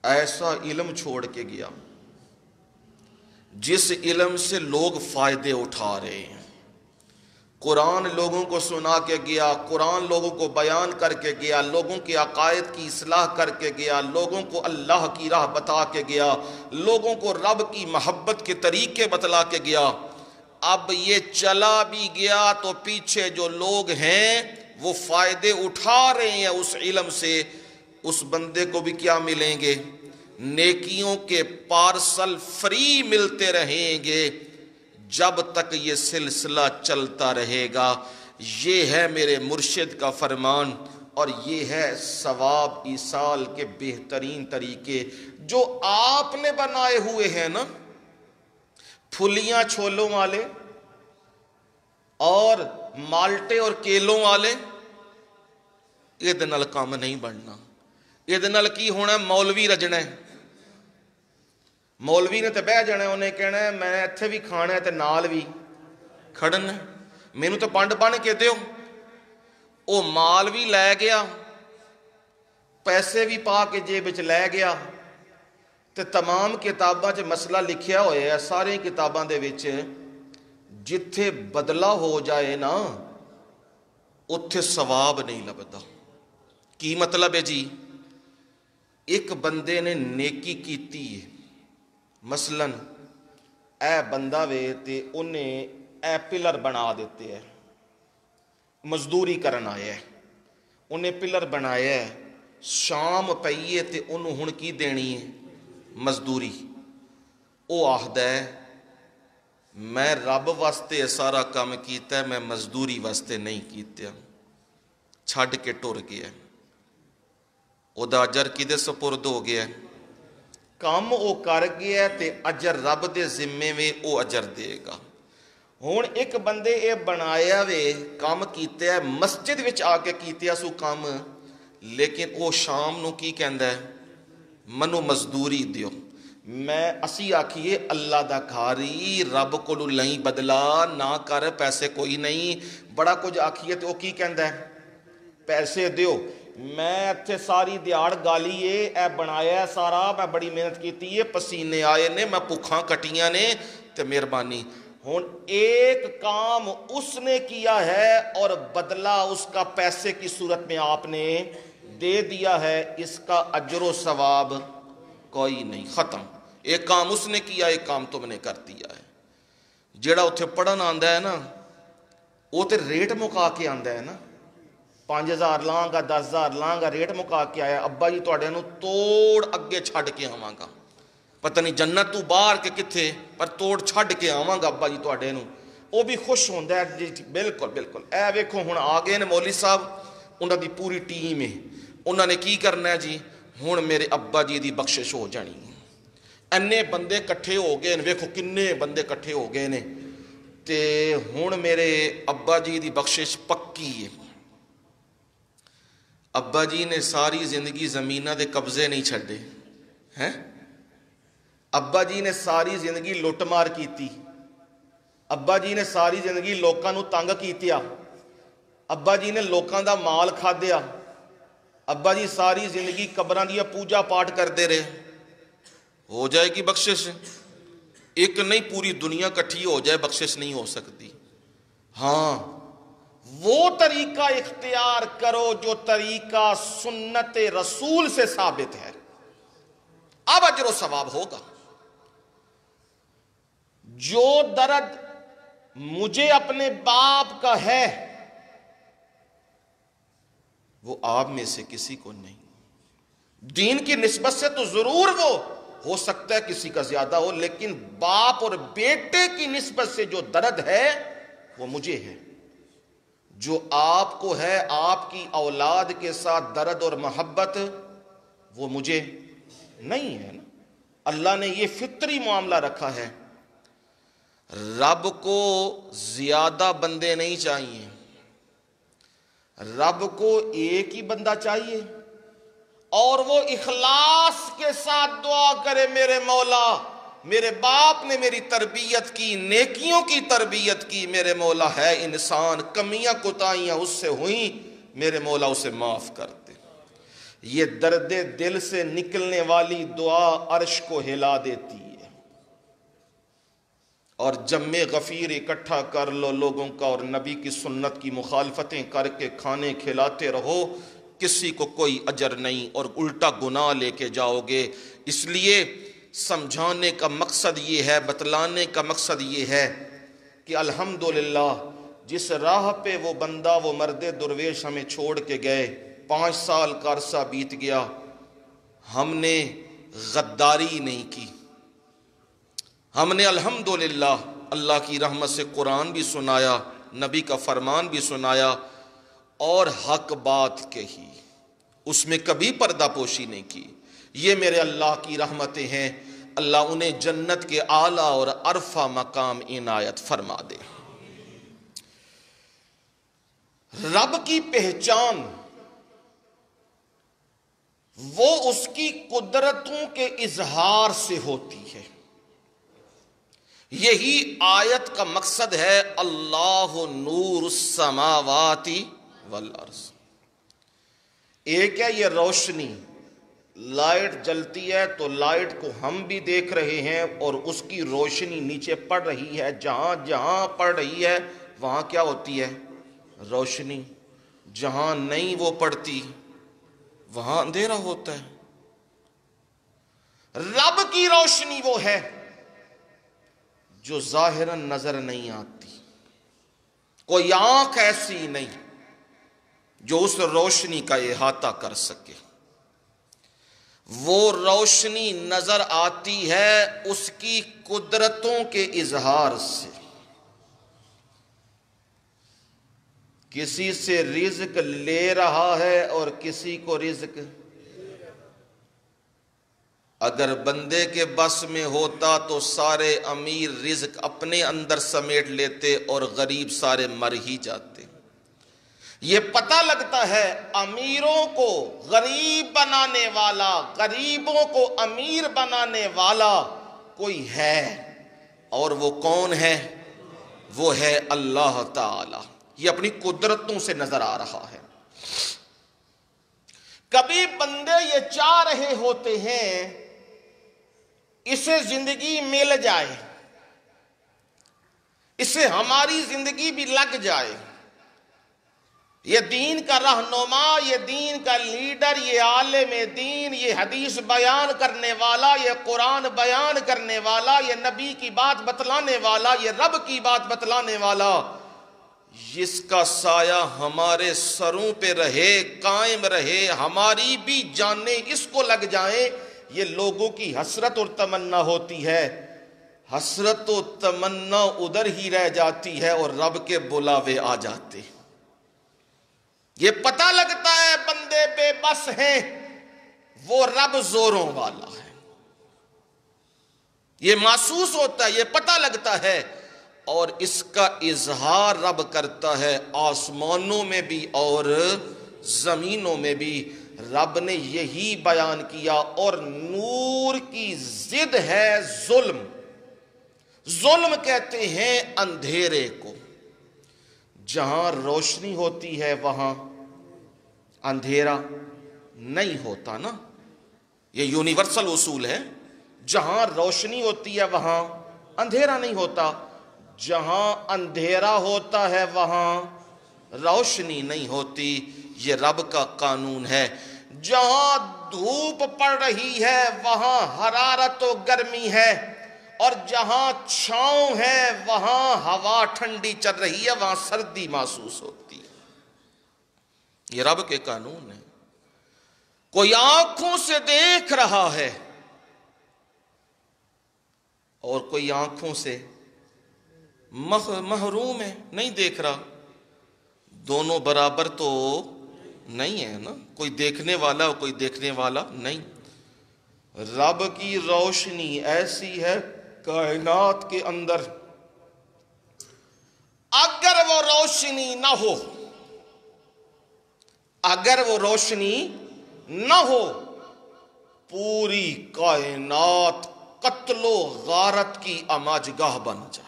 ایسا علم چھوڑ کے گیا جس علم سے لوگ فائدے اٹھا رہے ہیں۔ قرآن لوگوں کو سنا کے گیا، قرآن لوگوں کو بیان کر کے گیا، لوگوں کے عقائد کی اصلاح کر کے گیا، لوگوں کو اللہ کی راہ بتا کے گیا، لوگوں کو رب کی محبت کے طریقے بتلا کے گیا۔ اب یہ چلا بھی گیا تو پیچھے جو لوگ ہیں وہ فائدے اٹھا رہے ہیں اس علم سے، اس بندے کو بھی کیا ملیں گے؟ نیکیوں کے پارسل فری ملتے رہیں گے جب تک یہ سلسلہ چلتا رہے گا۔ یہ ہے میرے مرشد کا فرمان، اور یہ ہے ثواب ایصال کے بہترین طریقے جو آپ نے بنائے ہوئے ہیں نا، پھلیاں چھولوں والے اور مالٹے اور کیلوں والے، یہ نال کام نہیں بننا۔ یہ نال کی ہونا؟ مولوی رجنا ہے، مولوی نے تے بہ جانا، انہیں کہنا ہے میں اتھے بھی کھانا ہے تے نال بھی کھڑنا ہے، مینوں تو پنڈ بن کے دیو۔ او مال بھی لے گیا، پیسے بھی پا کے جیب وچ لے گیا، تے تمام کتاباں چ مسئلہ لکھیا ہویا ہے، ساری کتاباں دے وچ جتھے بدلہ ہو جائے نا اتھے ثواب نہیں لبدا۔ کی مطلب ہے جی؟ ایک بندے نے نیکی کیتی ہے، مثلاً اے بندہ وے تے انہیں اے پلر بنا دیتے ہیں، مزدوری کرن آیا ہے، انہیں پلر بنایا ہے، شام پئی ہے تے انہوں ہن کی دینی ہے؟ مزدوری۔ او آخدا ہے میں رب واسطے سارا کام کیتا ہے، میں مزدوری واسطے نہیں کیتا، چھڈ کے ٹر گیا، او دا اجر کدے سپرد ہو گیا؟ کام او کر گیا تے اجر رب دے ذمے میں او اجر دے گا۔ ہن ایک بندے اے بنایا وے، کام کیتا ہے، مسجد وچ آ کے کیتا سو کام، لیکن او شام نو کی کہندا ہے؟ منو مزدوری دیو۔ میں اسی آکھیے اللہ دا گھاری، رب کولو لئی بدلا نہ کر، پیسے کوئی نہیں، بڑا کچھ آکھیے تو او کی کہندا ہے؟ پیسے دیو۔ میں اتھے ساری دیہڑ گالی اے بنایا ہے سارا، میں بڑی محنت کیتی ہے، پسینے آئے نے، میں بھوکھاں کٹیاں نے، تے مہربانی۔ ہن ایک کام اس نے کیا ہے اور بدلہ اس کا پیسے کی صورت میں آپ نے دے دیا ہے، اس کا اجر و ثواب کوئی نہیں، ختم۔ ایک کام اس نے کیا، ایک کام تم نے کر دیا ہے۔ جیڑا اتھے پڑھن آندا ہے نا وہ تے ریٹ مکا کے آندا ہے نا، 5000 لاں گا، 10000 لاں گا، ریٹ مکا کے آیا، ابا جی تواڈے نوں توڑ اگے چھڈ کے آواں گا، پتہ نہیں جنت تو باہر کے کتھے، پر توڑ چھڈ کے آواں گا ابا جی تواڈے نوں۔ وہ بھی خوش ہوتا ہے جی بالکل بالکل اے ویکھو ہن آ گئے نے مولوی صاحب انہاں دی پوری ٹیم ہے انہاں نے کی کرنا ہے جی ہن میرے ابا جی دی بخشش ہو جانی اینے بندے کٹھے ہو گئے ویکھو کنے بندے کٹھے ہو گئے نے تے ہن میرے ابا جی دی بخشش پکی ہے ابا جی نے ساری زندگی زمینہ دے قبضے نہیں چھڈے ہیں ابا جی نے ساری زندگی لٹ مار کیتی ابا جی نے ساری زندگی لوکاں نو تنگ کیتیا ابا جی نے لوکاں دا مال کھادیا ابا جی ساری زندگی قبراں دی پوجا پاٹ کردے رہے ہو جائے گی بخشش ایک نہیں پوری دنیا کٹھی ہو جائے بخشش نہیں ہو سکتی ہاں وہ طریقہ اختیار کرو جو طریقہ سنت رسول سے ثابت ہے اب اجر و ثواب ہوگا جو درد مجھے اپنے باپ کا ہے وہ آپ میں سے کسی کو نہیں دین کی نسبت سے تو ضرور وہ ہو سکتا ہے کسی کا زیادہ ہو لیکن باپ اور بیٹے کی نسبت سے جو درد ہے وہ مجھے ہے جو آپ کو ہے آپ کی اولاد کے ساتھ درد اور محبت وہ مجھے نہیں ہے نا اللہ نے یہ فطری معاملہ رکھا ہے رب کو زیادہ بندے نہیں چاہیے رب کو ایک ہی بندہ چاہیے اور وہ اخلاص کے ساتھ دعا کرے میرے مولا میرے باپ نے میری تربیت کی نیکیوں کی تربیت کی میرے مولا ہے انسان کمیاں کوتاہیاں اس سے ہوئیں میرے مولا اسے معاف کر دے یہ درد دل سے نکلنے والی دعا عرش کو ہلا دیتی ہے اور جمع غفیر اکٹھا کر لو لوگوں کا اور نبی کی سنت کی مخالفتیں کر کے کھانے کھلاتے رہو کسی کو کوئی اجر نہیں اور الٹا گناہ لے کے جاؤ گے اس لیے سمجھانے کا مقصد یہ ہے بتلانے کا مقصد یہ ہے کہ الحمدللہ جس راہ پہ وہ بندہ وہ مرد درویش ہمیں چھوڑ کے گئے 5 سال کا عرصہ بیت گیا ہم نے غداری نہیں کی ہم نے الحمدللہ اللہ کی رحمت سے قرآن بھی سنایا نبی کا فرمان بھی سنایا اور حق بات کہی اس میں کبھی پردہ پوشی نہیں کی یہ میرے اللہ کی رحمتیں ہیں اللہ انہیں جنت کے اعلیٰ اور عرفہ مقام عنایت فرما دے رب کی پہچان وہ اس کی قدرتوں کے اظہار سے ہوتی ہے یہی آیت کا مقصد ہے اللہ نور السماوات والارض ایک ہے یہ روشنی لائٹ جلتی ہے تو لائٹ کو ہم بھی دیکھ رہے ہیں اور اس کی روشنی نیچے پڑ رہی ہے جہاں جہاں پڑ رہی ہے وہاں کیا ہوتی ہے روشنی جہاں نہیں وہ پڑتی وہاں اندھیرا ہوتا ہے رب کی روشنی وہ ہے جو ظاہراً نظر نہیں آتی کوئی آنکھ ایسی نہیں جو اس روشنی کا احاطہ کر سکے وہ روشنی نظر آتی ہے اس کی قدرتوں کے اظہار سے کسی سے رزق لے رہا ہے اور کسی کو رزق اگر بندے کے بس میں ہوتا تو سارے امیر رزق اپنے اندر سمیٹ لیتے اور غریب سارے مر ہی جاتے یہ پتہ لگتا ہے امیروں کو غریب بنانے والا غریبوں کو امیر بنانے والا کوئی ہے اور وہ کون ہے وہ ہے اللہ تعالی یہ اپنی قدرتوں سے نظر آ رہا ہے کبھی بندے یہ چاہ رہے ہوتے ہیں اسے زندگی مل جائے اسے ہماری زندگی بھی لگ جائے یہ دین کا رہنما یہ دین کا لیڈر یہ عالم دین یہ حدیث بیان کرنے والا یہ قرآن بیان کرنے والا یہ نبی کی بات بتلانے والا یہ رب کی بات بتلانے والا جس کا سایہ ہمارے سروں پہ رہے قائم رہے ہماری بھی جانیں اس کو لگ جائیں یہ لوگوں کی حسرت اور تمنا ہوتی ہے حسرت و تمنا ادھر ہی رہ جاتی ہے اور رب کے بلاوے آ جاتے. یہ پتہ لگتا ہے بندے بے بس ہیں، وہ رب زوروں والا ہے. یہ محسوس ہوتا ہے، یہ پتہ لگتا ہے، اور اس کا اظہار رب کرتا ہے آسمانوں میں بھی اور زمینوں میں بھی. رب نے یہی بیان کیا. اور نور کی ضد ہے ظلم. ظلم کہتے ہیں اندھیرے کو. جہاں روشنی ہوتی ہے وہاں اندھیرا نہیں ہوتا نا. یہ یونیورسل اصول ہے. جہاں روشنی ہوتی ہے وہاں اندھیرا نہیں ہوتا. جہاں اندھیرا ہوتا ہے وہاں روشنی نہیں ہوتی. یہ رب کا قانون ہے. جہاں دھوپ پڑ رہی ہے وہاں حرارت و گرمی ہے، اور جہاں چھاؤں ہے وہاں ہوا ٹھنڈی چل رہی ہے، وہاں سردی محسوس ہوتی ہے. یہ رب کے قانون ہے. کوئی آنکھوں سے دیکھ رہا ہے اور کوئی آنکھوں سے محروم ہے، نہیں دیکھ رہا. دونوں برابر تو نہیں ہے نا. کوئی دیکھنے والا اور کوئی دیکھنے والا نہیں. رب کی روشنی ایسی ہے کائنات کے اندر، اگر وہ روشنی نہ ہو، اگر وہ روشنی نہ ہو، پوری کائنات قتل و غارت کی آماجگاہ بن جائے.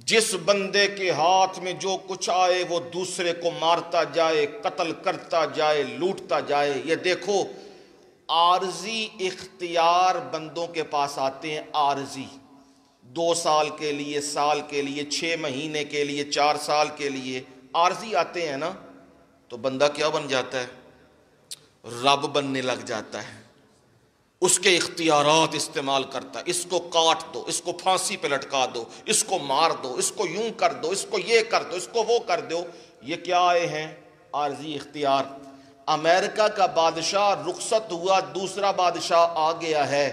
جس بندے کے ہاتھ میں جو کچھ آئے وہ دوسرے کو مارتا جائے، قتل کرتا جائے، لوٹتا جائے. یہ دیکھو عارضی اختیار بندوں کے پاس آتے ہیں. عارضی 2 سال کے لیے، سال کے لیے، 6 مہینے کے لیے، 4 سال کے لیے عارضی آتے ہیں نا. تو بندہ کیا بن جاتا ہے؟ رب بننے لگ جاتا ہے. اس کے اختیارات استعمال کرتا ہے. اس کو کاٹ دو، اس کو پھانسی پہ لٹکا دو، اس کو مار دو، اس کو یوں کر دو، اس کو یہ کر دو، اس کو وہ کر دو. یہ کیا آئے ہیں؟ عارضی اختیار. امریکہ کا بادشاہ رخصت ہوا، دوسرا بادشاہ آ گیا ہے.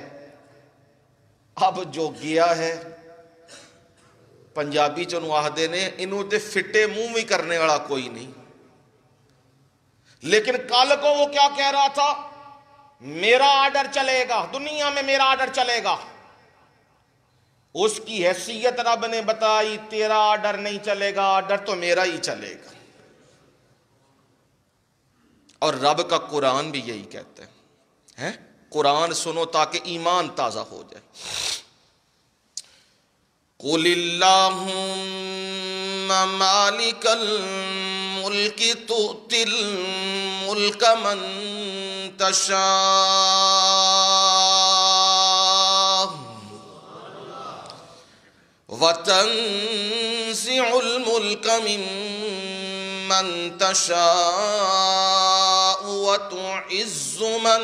اب جو گیا ہے، پنجابی چنو آہدے نے انہوں تے فٹے منہ بھی کرنے والا کوئی نہیں. لیکن کل کو وہ کیا کہہ رہا تھا؟ میرا آرڈر چلے گا، دنیا میں میرا آرڈر چلے گا. اس کی حیثیت رب نے بتائی، تیرا آرڈر نہیں چلے گا، آرڈر تو میرا ہی چلے گا. اور رب کا قرآن بھی یہی کہتا ہے. قرآن سنو تاکہ ایمان تازہ ہو جائے. قُلِ اللَّهُمَّ مَالِكَ الْمُلْكِ تُؤْتِي الْمُلْكَ مَنْ تَشَاءُ وَتَنزِعُ الْمُلْكَ مِمَّنْ تَشَاءُ وَتُعِزُّ مَنْ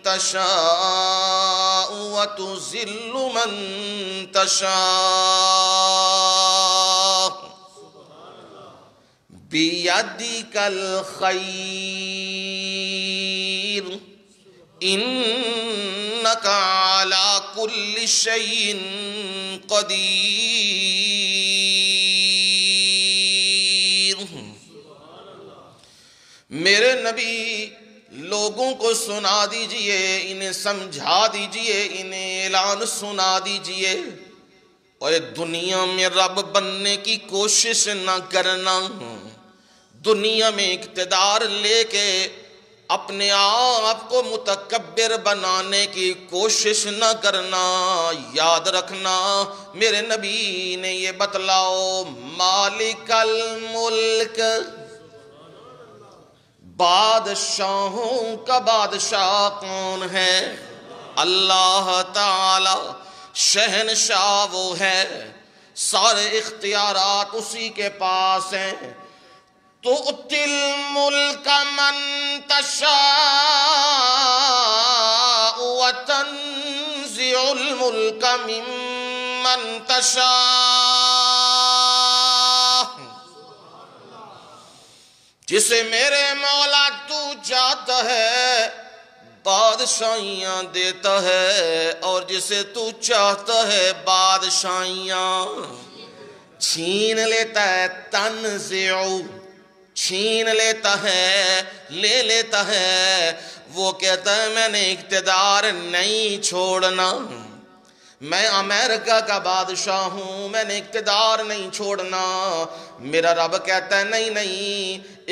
تَشَاءُ وَتُذِلُّ مَنْ تَشَاءُ بِيَدِكَ الْخَيْرُ إِنَّكَ عَلَى كُلِّ شَيْءٍ قدیر. میرے نبی لوگوں کو سنا دیجئے، انہیں سمجھا دیجئے، انہیں اعلان سنا دیجئے. اور دنیا میں رب بننے کی کوشش نہ کرنا، دنیا میں اقتدار لے کے اپنے آپ کو متکبر بنانے کی کوشش نہ کرنا. یاد رکھنا میرے نبی نے یہ بتلاؤ، مالک الملک، بادشاہوں کا بادشاہ کون ہے؟ اللہ تعالی. شہنشاہ وہ ہے، سارے اختیارات اسی کے پاس ہیں. تُؤْتِي الْمُلْكَ مَنْ تَشَاءُ وَتَنزِعُ الْمُلْكَ مِمَّنْ تَشَاءُ. جسے میرے مولا تو چاہتا ہے بادشاہیاں دیتا ہے اور جسے تو چاہتا ہے بادشاہیاں چھین لیتا ہے۔ تنزع چھین لیتا ہے، لے لیتا ہے۔ وہ کہتا ہے میں نے اقتدار نہیں چھوڑنا، میں امریکہ کا بادشاہ ہوں، میں نے اقتدار نہیں چھوڑنا۔ میرا رب کہتا ہے نہیں نہیں،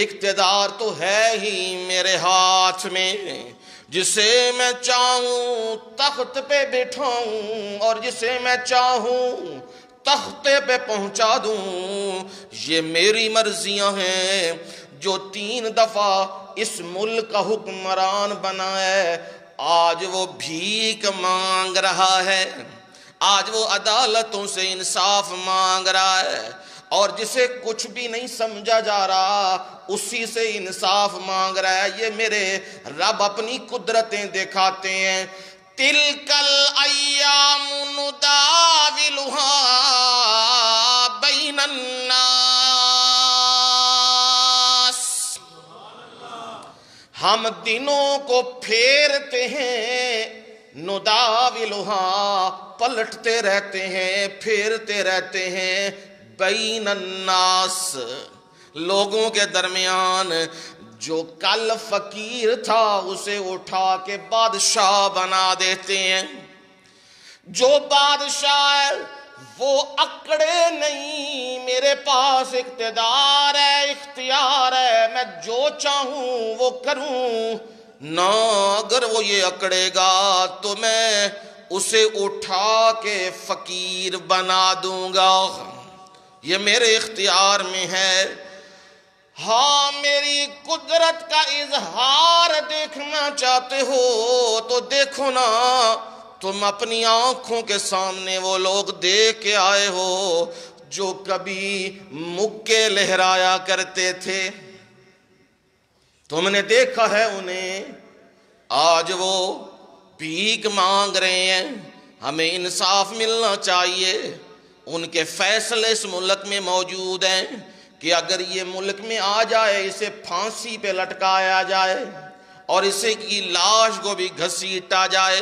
اقتدار تو ہے ہی میرے ہاتھ میں، جسے میں چاہوں تخت پہ بٹھاؤں اور جسے میں چاہوں تختے پہ پہنچا دوں۔ یہ میری مرضیاں ہیں۔ جو 3 دفعہ اس ملک کا حکمران بنا ہے، آج وہ بھیک مانگ رہا ہے، آج وہ عدالتوں سے انصاف مانگ رہا ہے، اور جسے کچھ بھی نہیں سمجھا جا رہا اسی سے انصاف مانگ رہا ہے۔ یہ میرے رب اپنی قدرتیں دکھاتے ہیں۔ تلک الایام نداولها بین الناس، ہم دنوں کو پھیرتے ہیں، نداولها پلٹتے رہتے ہیں، پھیرتے رہتے ہیں، بین الناس لوگوں کے درمیان۔ جو کل فقیر تھا اسے اٹھا کے بادشاہ بنا دیتے ہیں۔ جو بادشاہ ہے وہ اکڑے نہیں، میرے پاس اقتدار ہے، اختیار ہے، میں جو چاہوں وہ کروں نہ۔ اگر وہ یہ اکڑے گا تو میں اسے اٹھا کے فقیر بنا دوں گا، یہ میرے اختیار میں ہے۔ ہاں میری قدرت کا اظہار دیکھنا چاہتے ہو تو دیکھو نا، تم اپنی آنکھوں کے سامنے وہ لوگ دیکھ کے آئے ہو جو کبھی مکے لہرایا کرتے تھے، تم نے دیکھا ہے انہیں، آج وہ بھیک مانگ رہے ہیں۔ ہمیں انصاف ملنا چاہیے۔ ان کے فیصلے اس ملک میں موجود ہیں کہ اگر یہ ملک میں آ جائے اسے پھانسی پہ لٹکایا جائے اور اسے کی لاش کو بھی گھسیٹا جائے،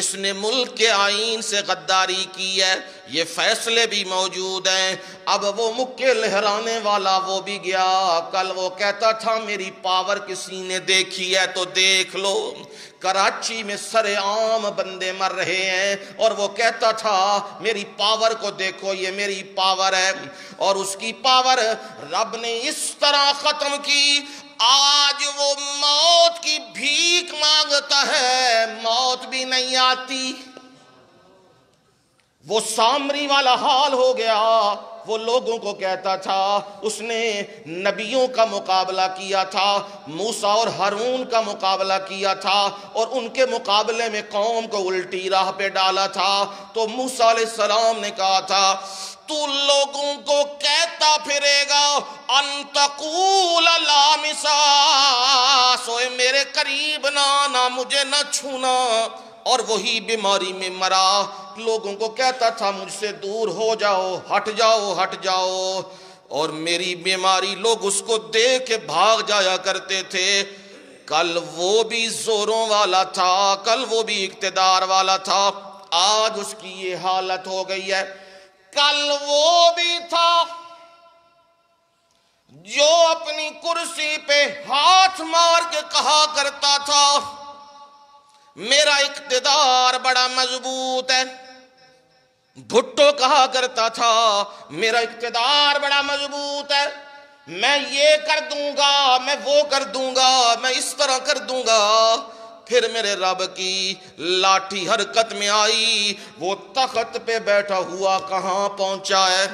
اس نے ملک کے آئین سے غداری کی ہے، یہ فیصلے بھی موجود ہیں۔ اب وہ مکے لہرانے والا وہ بھی گیا، کل وہ کہتا تھا میری پاور کسی نے دیکھی ہے تو دیکھ لو، کراچی میں سر عام بندے مر رہے ہیں اور وہ کہتا تھا میری پاور کو دیکھو، یہ میری پاور ہے، اور اس کی پاور رب نے اس طرح ختم کی، آج وہ موت کی بھیک مانگتا ہے، موت بھی نہیں آتی۔ وہ سامری والا حال ہو گیا۔ وہ لوگوں کو کہتا تھا، اس نے نبیوں کا مقابلہ کیا تھا، موسیٰ اور ہارون کا مقابلہ کیا تھا اور ان کے مقابلے میں قوم کو الٹی راہ پہ ڈالا تھا۔ تو موسیٰ علیہ السلام نے کہا تھا تو لوگوں کو کہتا پھرے گا ان تقول لا مساس، اوے میرے قریب نہ آنا، مجھے نہ چھونا، اور وہی بیماری میں مرا۔ لوگوں کو کہتا تھا مجھ سے دور ہو جاؤ، ہٹ جاؤ ہٹ جاؤ، اور میری بیماری لوگ اس کو دیکھ کے بھاگ جایا کرتے تھے۔ کل وہ بھی زوروں والا تھا، کل وہ بھی اقتدار والا تھا، آج اس کی یہ حالت ہو گئی ہے۔ کل وہ بھی تھا جو اپنی کرسی پہ ہاتھ مار کے کہا کرتا تھا میرا اقتدار بڑا مضبوط ہے۔ بھٹو کہا کرتا تھا میرا اقتدار بڑا مضبوط ہے، میں یہ کر دوں گا، میں وہ کر دوں گا، میں اس طرح کر دوں گا۔ پھر میرے رب کی لاٹھی حرکت میں آئی، وہ تخت پہ بیٹھا ہوا کہاں پہنچا ہے؟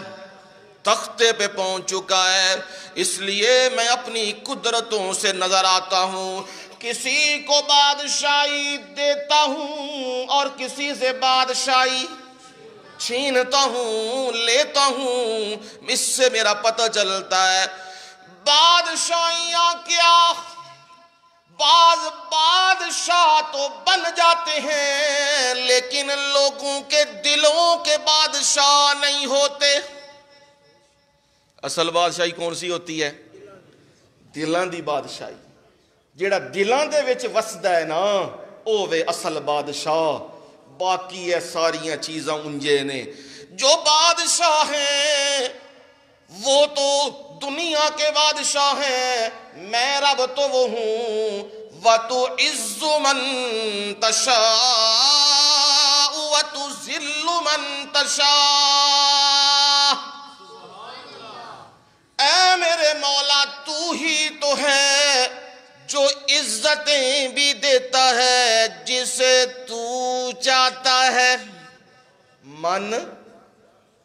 تختے پہ پہنچ چکا ہے۔ اس لیے میں اپنی قدرتوں سے نظر آتا ہوں، کسی کو بادشاہی دیتا ہوں اور کسی سے بادشاہی چھینتا ہوں، لیتا ہوں۔ اس سے میرا پتہ چلتا ہے بادشاہیاں کیا، بعض بادشاہ تو بن جاتے ہیں لیکن لوگوں کے دلوں کے بادشاہ نہیں ہوتے۔ اصل بادشاہی کون سی ہوتی ہے؟ دلاں دی بادشاہی۔ جیڑا دلاں دے وچ وسدا ہے نا او وے اصل بادشاہ، باقی ہے ساریاں چیزاں انجے نے۔ جو بادشاہ ہیں وہ تو دنیا کے بادشاہ ہیں، میں رب تو وہ ہوں، وَتُعِزُّ مَن تَشَاءُ وَتُذِلُّ مَن تَشَاءُ۔ اے میرے مولا تو ہی تو ہے جو عزتیں بھی دیتا ہے جسے تو چاہتا ہے، من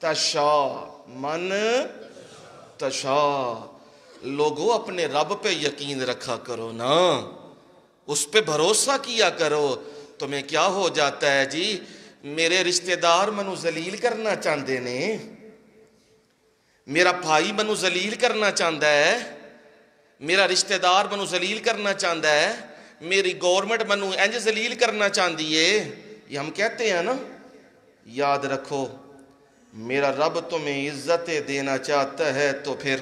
تشاء، من تشاء۔ لوگوں اپنے رب پہ یقین رکھا کرو نا، اس پہ بھروسہ کیا کرو۔ تمہیں کیا ہو جاتا ہے جی؟ میرے رشتہ دار منو ذلیل کرنا چاہتے نے، میرا بھائی منو ذلیل کرنا چاہتا ہے، میرا رشتہ دار منو ذلیل کرنا چاہتا ہے، میری گورنمنٹ منو انج ذلیل کرنا چاہتی ہے، یہ ہم کہتے ہیں نا۔ یاد رکھو میرا رب تمہیں عزتیں دینا چاہتا ہے تو پھر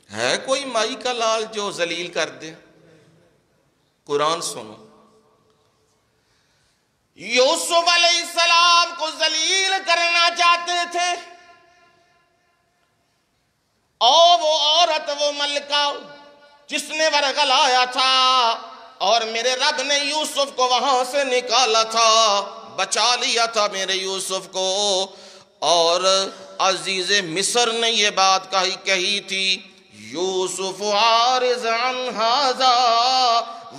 ہے کوئی مائی کا لال جو ذلیل کر دے؟ قرآن سنو، یوسف علیہ السلام کو ذلیل کرنا چاہتے تھے، اور وہ عورت، وہ ملکہ جس نے ورغلایا تھا، اور میرے رب نے یوسف کو وہاں سے نکالا تھا، بچا لیا تھا میرے یوسف کو۔ اور عزیز مصر نے یہ بات کہی تھی، یوسف عارض عن ھذا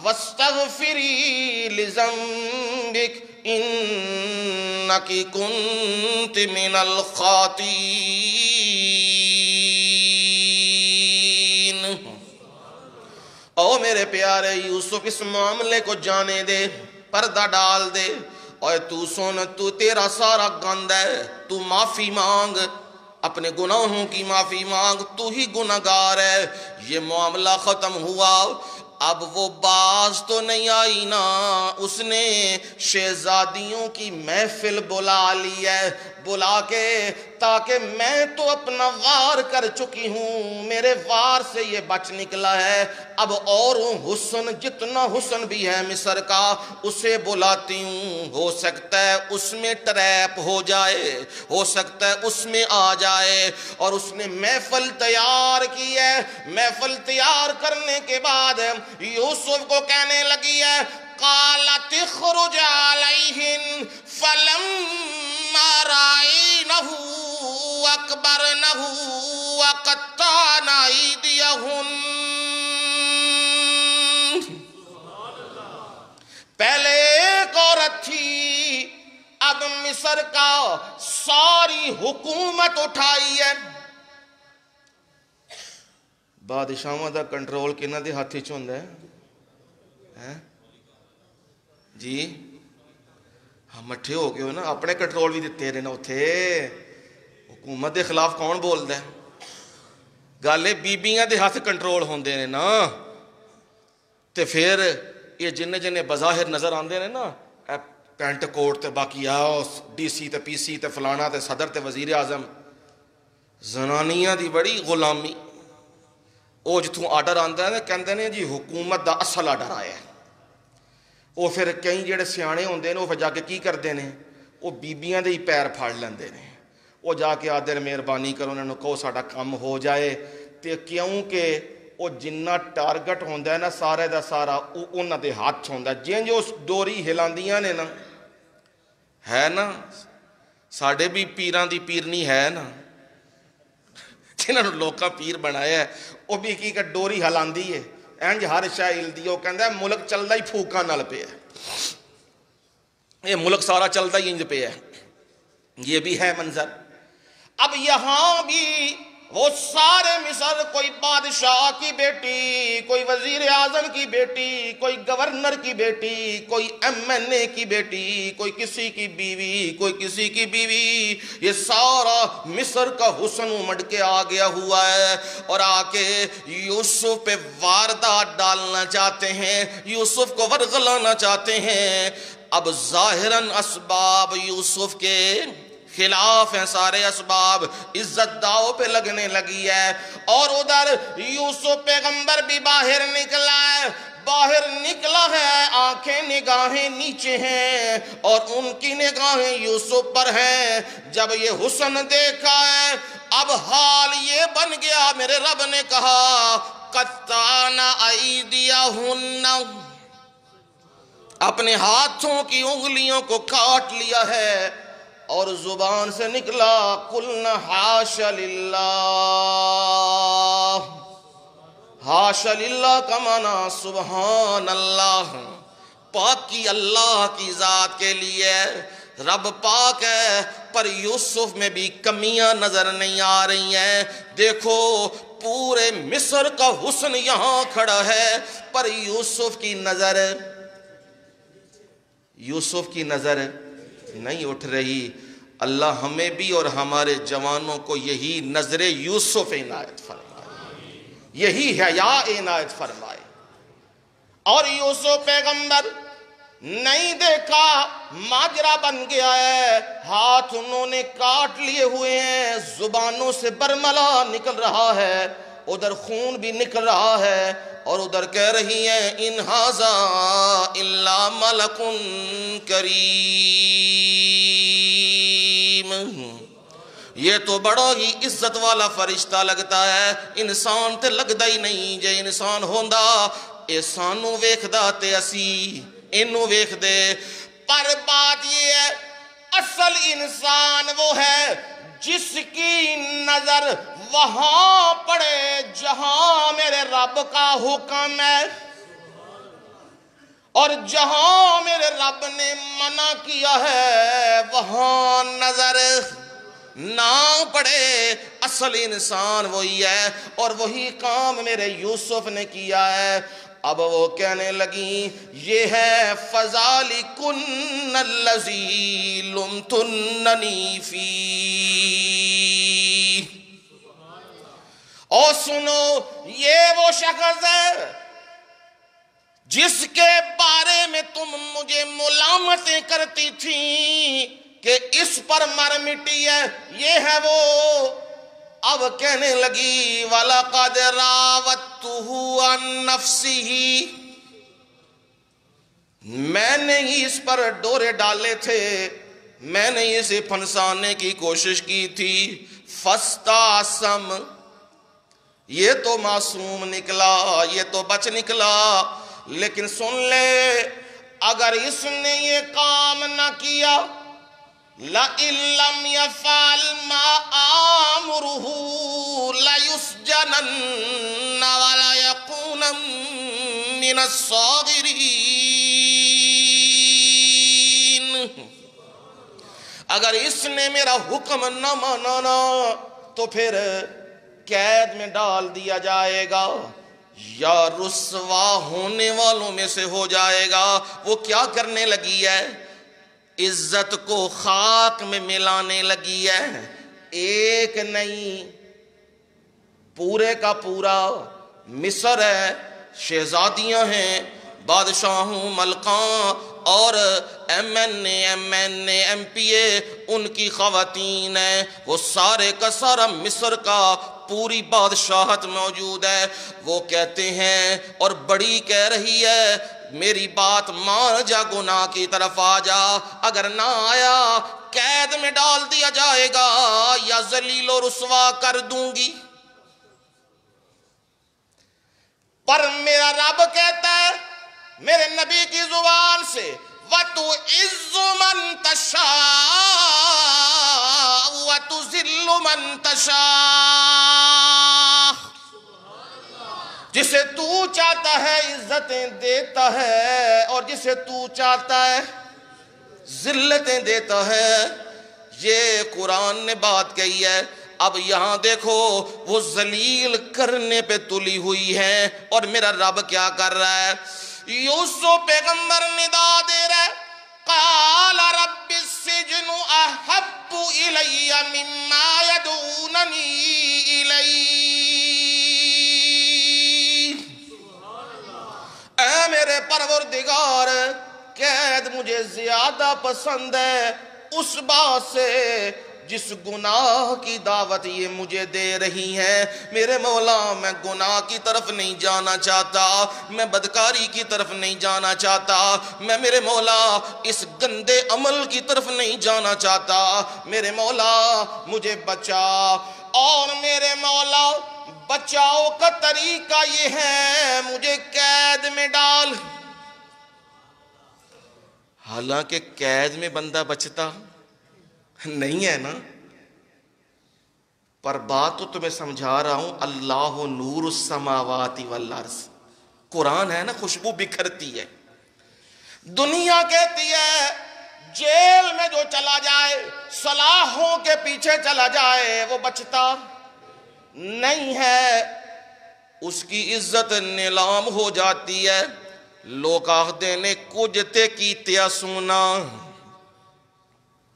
واستغفری لذنبک انک کنت من الخاطئین۔ او میرے پیارے یوسف، اس معاملے کو جانے دے، پردہ ڈال دے، اور تو سن، تو تیرا سارا گند ہے، تو معافی مانگ، اپنے گناہوں کی معافی مانگ، تو ہی گناہگار ہے۔ یہ معاملہ ختم ہوا، اب وہ باز تو نہیں آئی نا، اس نے شہزادیوں کی محفل بلا لی ہے، بلا کے، تاکہ میں تو اپنا وار کر چکی ہوں، میرے وار سے یہ بچ نکلا ہے، اب اوروں حسن، جتنا حسن بھی ہے مصر کا، اسے بلاتی ہوں، ہو سکتا ہے اس میں ٹریپ ہو جائے، ہو سکتا ہے اس میں آ جائے۔ اور اس نے محفل تیار کی ہے، محفل تیار کرنے کے بعد یوسف کو کہنے لگی ہے، قالت اخرج علیہن فلما رأینہ اکبرنہ وقطعن ایدیہن۔ پہلے ایک عورت تھی، اب مصر کا ساری حکومت اٹھائی ہے۔ بادشاہوں دا کنٹرول کنہاں دے ہاتھ وچ ہوندا ہے؟ جی ہم مٹھے ہو گئے ہو نا، اپنے کنٹرول بھی دیتے رہے نا اتھے، حکومت دے خلاف کون بولدا ہے؟ گالے بیبیاں دے ہاتھ کنٹرول ہوندے نے نا، تے پھر یہ جن بظاہر نظر آندے نے نا، پینٹ کوٹ تے باقی آؤ ڈی سی تے پی سی تے فلانا تے صدر تے وزیر اعظم، زنانیاں دی بڑی غلامی۔ وہ جتوں آرڈر آندا ہے کہندے نے جی حکومت دا اصل آرڈر آیا ہے، وہ پھر کئی جڑے سیانے ہوندے نے وہ پھر جا کے کی کردے نے، وہ بیبیاں دے ہی پیر پھاڑ لیندے نے، وہ جا کے آدھے نے مہربانی کرو انہوں نے کہو ساڈا کام ہو جائے، تے کیونکہ وہ جنہ ٹارگٹ ہوندا ہے نا سارے دا سارا انہاں دے ہاتھ ہوندا ہے، جن جو ڈوری ہلاندیاں نے نا، ہے نا ساڈے بھی پیران دی پیرنی ہے نا، جنہاں نوں لوکاں پیر بنایا ہے، وہ بھی کی کہ ڈوری ہلاندی ہے، انج ہر شے ہلدی ہے، وہ کہندا ہے ملک چلدا ہی پھوکاں نال پیا ہے، یہ ملک سارا چلدا ہی انج پیا ہے۔ یہ بھی ہے منظر۔ اب یہاں بھی وہ سارے مصر، کوئی بادشاہ کی بیٹی، کوئی وزیر اعظم کی بیٹی، کوئی گورنر کی بیٹی، کوئی ایم این اے کی بیٹی، کوئی کسی کی بیوی، کوئی کسی کی بیوی، یہ سارا مصر کا حسن امڑ کے آ گیا ہوا ہے، اور آ کے یوسف پہ واردات ڈالنا چاہتے ہیں، یوسف کو ورغلانا چاہتے ہیں۔ اب ظاہراً اسباب یوسف کے خلاف ہیں، سارے اسباب، عزت داؤ پہ لگنے لگی ہے، اور ادھر یوسف پیغمبر بھی باہر نکلا ہے، باہر نکلا ہے، آنکھیں نگاہیں نیچے ہیں اور ان کی نگاہیں یوسف پر ہیں۔ جب یہ حسن دیکھا ہے اب حال یہ بن گیا، میرے رب نے کہا قطعنا ایدیہن، اپنے ہاتھوں کی انگلیوں کو کاٹ لیا ہے، اور زبان سے نکلا قلنا حاش للہ، حاش للہ کا معنی سبحان اللہ، پاکی اللہ کی ذات کے لیے، رب پاک ہے، پر یوسف میں بھی کمیاں نظر نہیں آ رہی ہیں۔ دیکھو پورے مصر کا حسن یہاں کھڑا ہے، پر یوسف کی نظر نہیں اٹھ رہی۔ اللہ ہمیں بھی اور ہمارے جوانوں کو یہی نظر یوسف عنایت فرمائے، یہی حیا عنایت فرمائے۔ اور یوسف پیغمبر نہیں دیکھا، ماجرا بن گیا ہے، ہاتھ انہوں نے کاٹ لیے ہوئے ہیں، زبانوں سے برملا نکل رہا ہے، ادھر خون بھی نکل رہا ہے، اور ادھر کہہ رہی ہیں ان ھذا الا ملک کریم، یہ تو بڑا ہی عزت والا فرشتہ لگتا ہے، انسان تے لگدا ہی نہیں، جے انسان ہوندا اے سانو ویکھدا تے اسی اینو ویکھ دے۔ پر بات یہ ہے اصل انسان وہ ہے جس کی نظر وہاں پڑے جہاں میرے رب کا حکم ہے، اور جہاں میرے رب نے منع کیا ہے وہاں نظر نہ پڑے۔ اصل انسان وہی ہے، اور وہی کام میرے یوسف نے کیا ہے۔ اب وہ کہنے لگی یہ ہے فَذَلِكُنَّ الَّذِي لُمْتُنَّنِي فِيهِ، اور سنو یہ وہ شخص ہے جس کے بارے میں تم مجھے ملامتیں کرتی تھیں کہ اس پر مر مٹی ہے، یہ ہے وہ۔ اب کہنے لگی وَلَقَدْ رَاوَدتُّهُ عَن نَفْسِهِ، میں نے ہی اس پر ڈورے ڈالے تھے، میں نے اسے پھنسانے کی کوشش کی تھی، فَاسْتَعْصَمَ، یہ تو معصوم نکلا، یہ تو بچ نکلا۔ لیکن سن لے اگر اس نے یہ کام نہ کیا لَإِن لَّمْ يَفْعَلْ مَا آمُرُهُ لَيُسْجَنَنَّ وَلَيَكُونًا مِّنَ الصَّاغِرِينَ، اگر اس نے میرا حکم نہ مانا تو پھر قید میں ڈال دیا جائے گا یا رسوا ہونے والوں میں سے ہو جائے گا۔ وہ کیا کرنے لگی ہے؟ عزت کو خاک میں ملانے لگی ہے، ایک نہیں پورے کا پورا مصر ہے، شہزادیاں ہیں، بادشاہوں، ملکاں اور M N A M P A ان کی خواتین ہیں، وہ سارے کا سارا مصر کا پوری بادشاہت موجود ہے۔ وہ کہتے ہیں اور بڑی کہہ رہی ہے میری بات مان جا، گناہ کی طرف آ جا، اگر نہ آیا قید میں ڈال دیا جائے گا یا ذلیل و رسوا کر دوں گی۔ پر میرا رب کہتا ہے میرے نبی کی زبان سے وَتُعِزُّ مَن تَشَاءُ وَتُذِلُّ مَن تَشَاءُ، جسے تو چاہتا ہے عزتیں دیتا ہے اور جسے تو چاہتا ہے ذلتیں دیتا ہے۔ یہ قرآن نے بات کہی ہے۔ اب یہاں دیکھو وہ ذلیل کرنے پہ تلی ہوئی ہیں، اور میرا رب کیا کر رہا ہے؟ یوسف پیغمبر ندا دے رہا ہے قال رب السجن احب الی مما یدعوننی الی، اے میرے پروردگار قید مجھے زیادہ پسند ہے اس بات سے جس گناہ کی دعوت یہ مجھے دے رہی ہیں، میرے مولا میں گناہ کی طرف نہیں جانا چاہتا، میں بدکاری کی طرف نہیں جانا چاہتا، میں میرے مولا اس گندے عمل کی طرف نہیں جانا چاہتا، میرے مولا مجھے بچا۔ اور میرے مولا بچاؤ کا طریقہ یہ ہے، مجھے قید میں ڈال۔ حالانکہ قید میں بندہ بچتا نہیں ہے نا، پر بات تو تمہیں سمجھا رہا ہوں، اللہ نور السماوات والارض، قرآن ہے نا، خوشبو بکھرتی ہے۔ دنیا کہتی ہے جیل میں جو چلا جائے، سلاخوں کے پیچھے چلا جائے، وہ بچتا نہیں ہے، اس کی عزت نیلام ہو جاتی ہے۔ لوگ آخدے نے کچھ تے کیتیا سونا،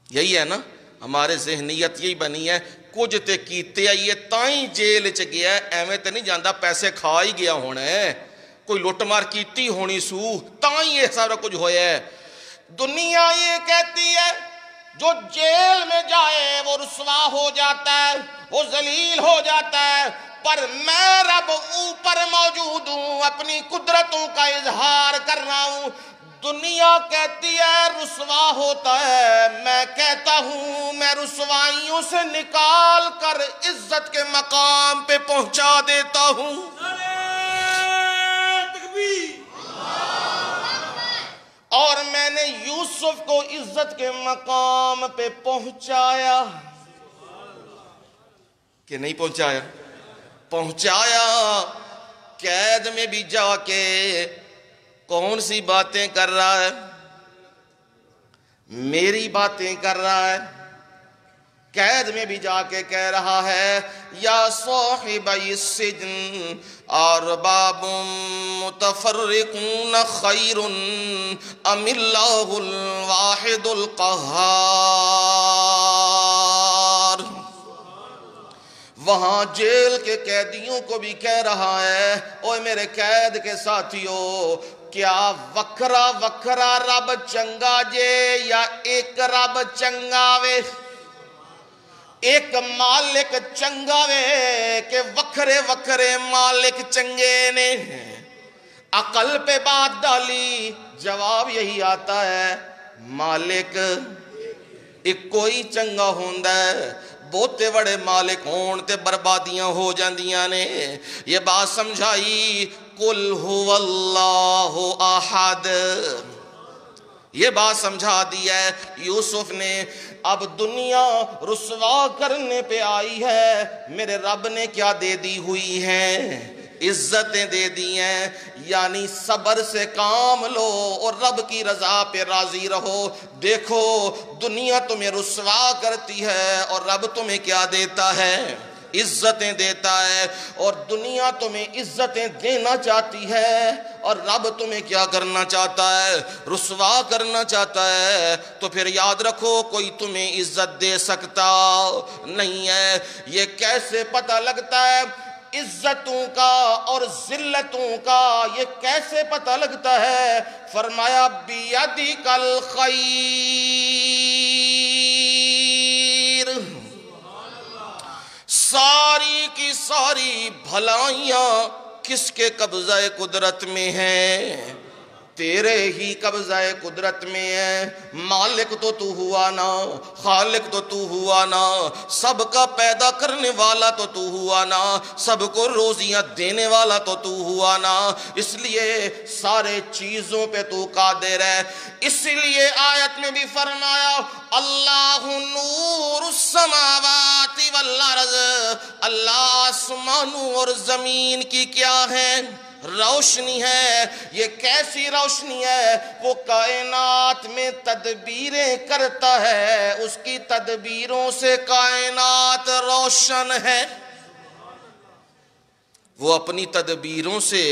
یہی ہے نا ہمارے ذہنیت یہی بنی ہے، کچھ تے کیتیا، یہ تائیں جیل چ گیا ہے، ایویں تے نہیں جاندہ پیسے کھا ہی گیا ہونا ہے، کوئی لوٹ مار کیتی ہونی سو تائیں یہ سارا کچھ ہویا ہے۔ دنیا یہ کہتی ہے جو جیل میں جائے وہ رسوا ہو جاتا ہے، وہ ذلیل ہو جاتا ہے، پر میں رب اوپر موجود ہوں، اپنی قدرتوں کا اظہار کر رہا ہوں۔ دنیا کہتی ہے رسوا ہوتا ہے، میں کہتا ہوں میں رسوائیوں سے نکال کر عزت کے مقام پہ پہنچا دیتا ہوں۔ اور میں نے یوسف کو عزت کے مقام پہ پہنچایا کہ نہیں پہنچایا؟ پہنچایا۔ قید میں بھی جا کے کون سی باتیں کر رہا ہے؟ میری باتیں کر رہا ہے۔ قید میں بھی جا کے کہہ رہا ہے یا صاحبی السجن ارباب متفرقون خیر ام اللہ الواحد القہار۔ وہاں جیل کے قیدیوں کو بھی کہہ رہا ہے اوے میرے قید کے ساتھیوں، کیا وکھرا وکھرا رب چنگا جے یا ایک رب چنگا وے؟ ایک مالک چنگا وے کہ وکھرے وکھرے مالک چنگے نے؟ عقل پہ بات ڈالی، جواب یہی آتا ہے مالک ایک کوئی چنگا ہوندہ ہے، بہتے بڑے مالک ہون تے بربادیاں ہو جاندیاں نے۔ یہ بات سمجھائی قل هو اللہ احد، یہ بات سمجھا دی ہے یوسف نے۔ اب دنیا رسوا کرنے پہ آئی ہے، میرے رب نے کیا دے دی ہوئی ہیں؟ عزتیں دے دی ہیں، یعنی صبر سے کام لو اور رب کی رضا پہ راضی رہو۔ دیکھو دنیا تمہیں رسوا کرتی ہے اور رب تمہیں کیا دیتا ہے؟ عزتیں دیتا ہے۔ اور دنیا تمہیں عزتیں دینا چاہتی ہے اور رب تمہیں کیا کرنا چاہتا ہے؟ رسوا کرنا چاہتا ہے۔ تو پھر یاد رکھو کوئی تمہیں عزت دے سکتا نہیں ہے۔ یہ کیسے پتہ لگتا ہے عزتوں کا اور ذلتوں کا؟ یہ کیسے پتہ لگتا ہے؟ فرمایا بیدک الخیر، ساری کی ساری بھلائیاں کس کے قبضہ قدرت میں ہیں؟ تیرے ہی قبضہ قدرت میں ہے۔ مالک تو تو ہوا نا، خالق تو تو ہوا نا، سب کا پیدا کرنے والا تو تو ہوا نا، سب کو روزیاں دینے والا تو تو ہوا نا، اس لیے سارے چیزوں پہ تو قادر ہے۔ اس لیے آیت میں بھی فرمایا اللہ نور السماوات والارض، اللہ آسمانوں اور زمین کی کیا ہے؟ روشنی ہے۔ یہ کیسی روشنی ہے؟ وہ کائنات میں تدبیریں کرتا ہے، اس کی تدبیروں سے کائنات روشن ہے۔ وہ اپنی تدبیروں سے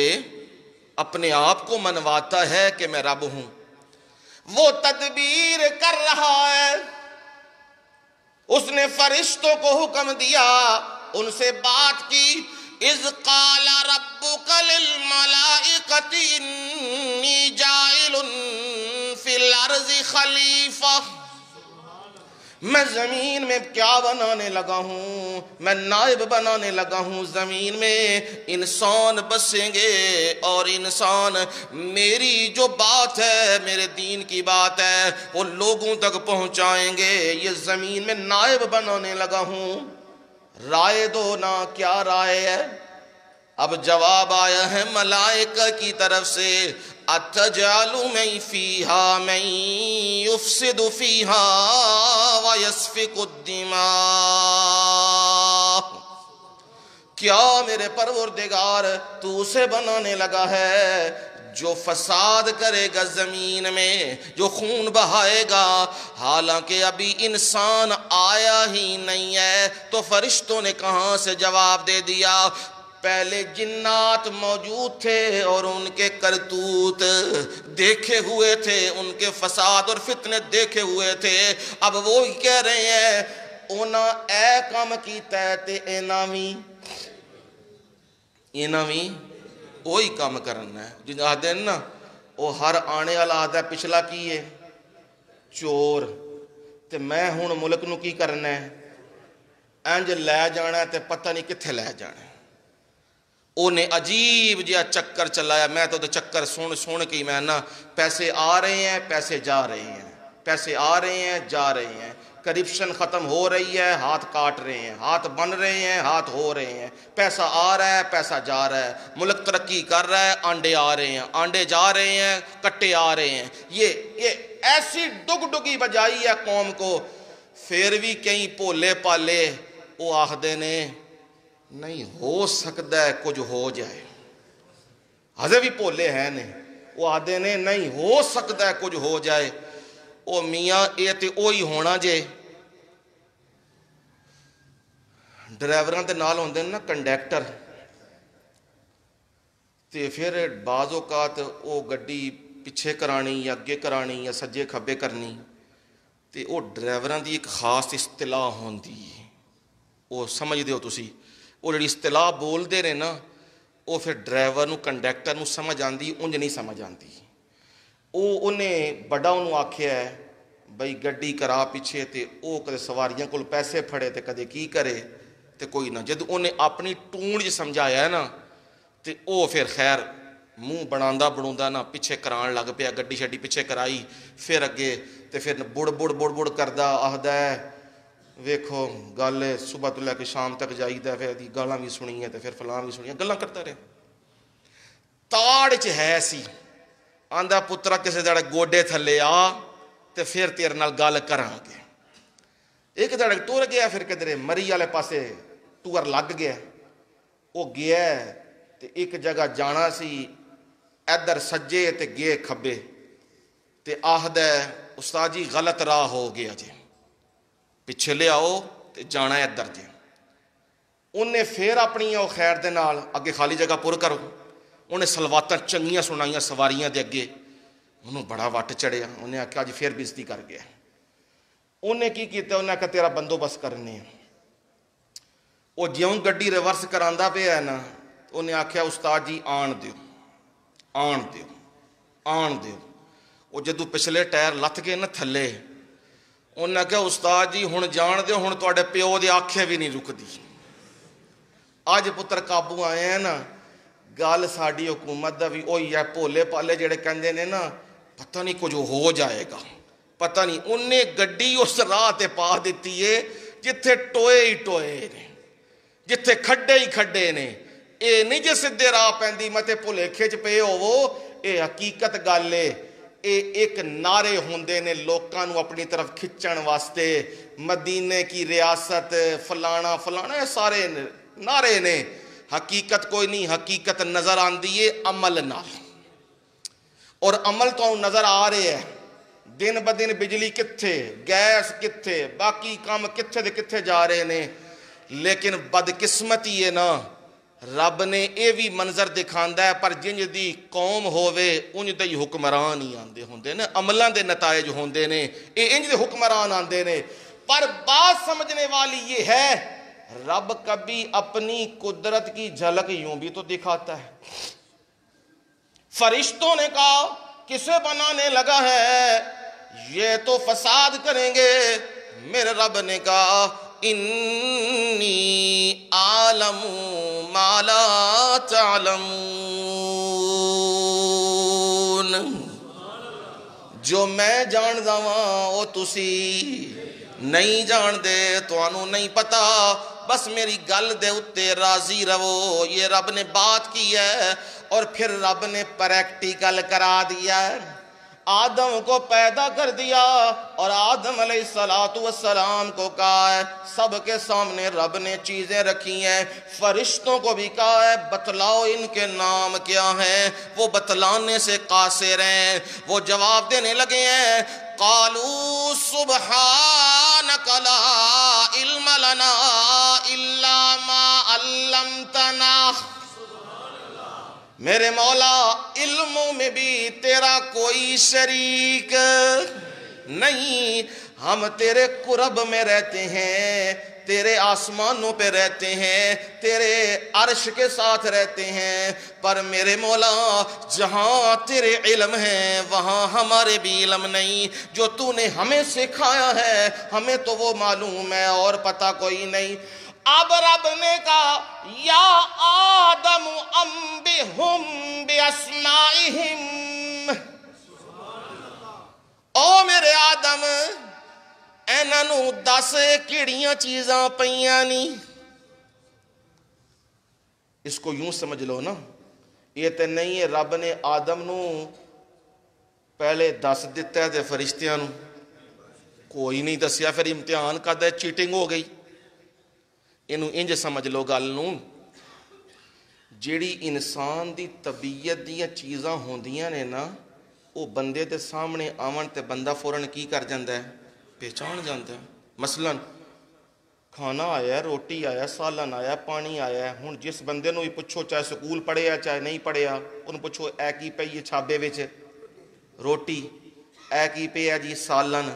اپنے آپ کو منواتا ہے کہ میں رب ہوں۔ وہ تدبیر کر رہا ہے، اس نے فرشتوں کو حکم دیا، ان سے بات کی اذ قال ربک للملائکۃ انی جاعل فی الارض خلیفہ، میں زمین میں کیا بنانے لگا ہوں؟ میں نائب بنانے لگا ہوں، زمین میں انسان بسیں گے اور انسان میری جو بات ہے، میرے دین کی بات ہے، وہ لوگوں تک پہنچائیں گے۔ یہ زمین میں نائب بنانے لگا ہوں، رائے دو نا، کیا رائے ہے؟ اب جواب آیا ہے ملائکہ کی طرف سے، اتجعل من فیہا من یفسد فیہا ویسفک الدماء۔ کیا میرے پروردگار تو اسے بنانے لگا ہے جو فساد کرے گا زمین میں، جو خون بہائے گا؟ حالانکہ ابھی انسان آیا ہی نہیں ہے۔ تو فرشتوں نے کہاں سے جواب دے دیا؟ پہلے جنات موجود تھے اور ان کے کرتوت دیکھے ہوئے تھے، ان کے فساد اور فتنے دیکھے ہوئے تھے۔ اب وہ کہہ رہے ہیں اونا اے کام کیتا ہے تے اینا بھی وہی کام کرنا ہے۔ جن آدھے نا وہ ہر آنے والا آدھا پچھلا کی ہے چور، تے میں ہون ملک نو کی کرنا ہے انج لے جانا ہے تے پتہ نہیں کتھے لے جانا ہے۔ انہیں عجیب جہا چکر چلایا، میں تو چکر سن کے میں نا، پیسے آ رہے ہیں پیسے جا رہے ہیں، پیسے آ رہے ہیں جا رہے ہیں، کرپشن ختم ہو رہی ہے، ہاتھ کاٹ رہے ہیں، ہاتھ بن رہے ہیں، ہاتھ ہو رہے ہیں، پیسہ آ رہا ہے پیسہ جا رہا ہے، ملک ترقی کر رہا ہے، آنڈے آ رہے ہیں، آنڈے جا رہے ہیں، کٹے آ رہے ہیں۔ یہ ایسی ڈگی بجائی ہے قوم کو، پھر بھی کہیں پولے پالے وہ آخدے نے نہیں ہو سکتا ہے کچھ ہو جائے، ہزے بھی پولے ہیں نے، وہ آدھے نے نہیں ہو سکتا ہے کچھ ہو جائے۔ او میاں اے تے اوہی ہونا جے، ڈرائیوراں تے نال ہوندے نا کنڈیکٹر، تے پھر بعض اوقات او گڈی پیچھے کرانی یا اگے کرانی یا سجے کھبے کرنی، تے او ڈرائیوراں دی ایک خاص اصطلاح ہوندی ہے، او سمجھ دیو تسی، وہ جڑی اصطلاح بول دے رہے نا، وہ پھر ڈرائیور نو کنڈیکٹر نو سمجھ آندی، انج نہیں سمجھ آندی۔ انہیں بڑا انہوں آکھیا ہے بھئی گڈی کرا پیچھے، تے او کدے سواریاں کول پیسے پھڑے تے کدے کی کرے تے کوئی نہ، جد انہیں اپنی ٹونڈ سمجھایا ہے نا، تے او پھر خیر منہ بناوندا نا پیچھے کران لگ پیا، گڈی شڈی پیچھے کرائی، پھر اگے تے پھر بڑ کردا آخدا ہے ویکھو گل صبح تو لے کے شام تک جائیدا، پھر دی گالاں بھی سنی ہے تے پھر فلاں بھی سنی ہے، گلاں کرتا رہے۔ تاڑ چ ہے سی آندا پترا کسے دڑے گوڈے تھلے آ تے پھر تیرے نال گل کراں گے۔ ایک دڑے ٹور گیا، پھر کدھر مری والے پاسے ٹور لگ گیا، وہ گیا تے ایک جگہ جانا سی، ادھر سجے تے گئے کھبے، تے آخدا ہے استاد جی غلط راہ ہو گیا جی، پیچھے لے آؤ تے جانا ہے ادھر جی۔ انہیں پھر اپنی خیر دے نال اگے خالی جگہ پر کرو، انہیں سلواتاں چنگیاں سنائیاں سواریاں دے اگے، انہوں بڑا وٹ چڑھیا، انہیں آکھیا جی پھر بےزتی کر گیا۔ انہیں کی کیتا، انہیں آکھیا تیرا بندوبست کرنے ہیں۔ وہ جیوں گڈی ریورس کراندا پیا ہے نا، انہیں آکھیا استاد جی آن دیو آن دیو آن دیو۔ وہ جدو پچھلے ٹائر لت گئے نا تھلے، انہیں آکھیا استاد جی ہن جان دیو، ہن تواڈے پیو دے آکھے بھی نہیں رکدی۔ اج پتر قابو آئے ہیں نا، گل ساڈی حکومت دا بھی وہی ہے، بھولے پالے جڑے کہندے نے نا پتہ نہیں کچھ ہو جائے گا، پتہ نہیں، انہیں گڈی اس راہ تے پا دیتی ہے جتھے ٹوئے ہی ٹوئے نے، جتھے کھڈے ہی کھڈے نے۔ اے نہیں جے سدھے راہ پیندی متے بھلیکھے چ پے ہوو، اے حقیقت گل ہے۔ اے ایک نعرے ہوندے نے لوکاں نو اپنی طرف کھچن واسطے، مدینے کی ریاست فلانا فلانا، یہ سارے نعرے نے، حقیقت کوئی نہیں۔ حقیقت نظر آندی ہے عمل نال، اور عمل تو نظر آ رہے ہے، دن بدن بجلی کتھے، گیس کتھے، باقی کام کتھے دے کتھے جا رہے نے۔ لیکن بدقسمتی ہے نا، رب نے اے بھی منظر دکھاندا ہے، پر جنج دی قوم ہووے انج دے حکمران ہی آندے ہوندے نے، عملاں دے نتائج ہوندے نے، اے انج دے حکمران آندے نے۔ پر بات سمجھنے والی یہ ہے رب کبھی اپنی قدرت کی جھلک یوں بھی تو دکھاتا ہے۔ فرشتوں نے کہا کسے بنانے لگا ہے، یہ تو فساد کریں گے، میرے رب نے کہا انی عالم ما لا تعلمون، جو میں جان داواں وہ تسی نہیں جان دے، توانوں نہیں پتا، بس میری گل دے اتے راضی رہو۔ یہ رب نے بات کی ہے اور پھر رب نے پریکٹیکل کرا دیا ہے۔ آدم کو پیدا کر دیا اور آدم علیہ السلام کو کہا ہے، سب کے سامنے رب نے چیزیں رکھی ہیں، فرشتوں کو بھی کہا ہے بتلاؤ ان کے نام کیا ہیں، وہ بتلانے سے قاصر ہیں، وہ جواب دینے لگے ہیں، قالوا سبحانک لا علم لنا الا ما علمتنا، میرے مولا علموں میں بھی تیرا کوئی شریک نہیں، ہم تیرے قرب میں رہتے ہیں، تیرے آسمانوں پہ رہتے ہیں، تیرے عرش کے ساتھ رہتے ہیں، پر میرے مولا جہاں تیرے علم ہے وہاں ہمارے بھی علم نہیں، جو تو نے ہمیں سکھایا ہے ہمیں تو وہ معلوم ہے اور پتہ کوئی نہیں۔ اب رب نے کہا یا آدم انبئہم باسمائہم، او میرے آدم ایناں نوں دس کیڑیاں چیزاں پیاں نہیں۔ اس کو یوں سمجھ لو نا، یہ تے نہیں ہے رب نے آدم نوں پہلے دس دیتا ہے تے فرشتیاں نوں کوئی نہیں دسیا، پھر امتحان کردا ہے، چیٹنگ ہو گئی۔ انہوں انج سمجھ لو گل نوں، جیڑی انسان دی طبیعت دیاں چیزاں ہوندیاں نے نا، وہ بندے دے سامنے آون تے بندہ فوراً کی کر جاندا ہے، پہچان جاندا ہے۔ مثلاً کھانا آیا ہے، روٹی آیا، سالن آیا، پانی آیا ہے، ہن جس بندے نوں بھی پوچھو چاہے سکول پڑھیا چاہے نہیں پڑھیا، انہوں پوچھو اے کی پئی ہے چھابے وچ روٹی، اے کی پئی ہے جی سالن،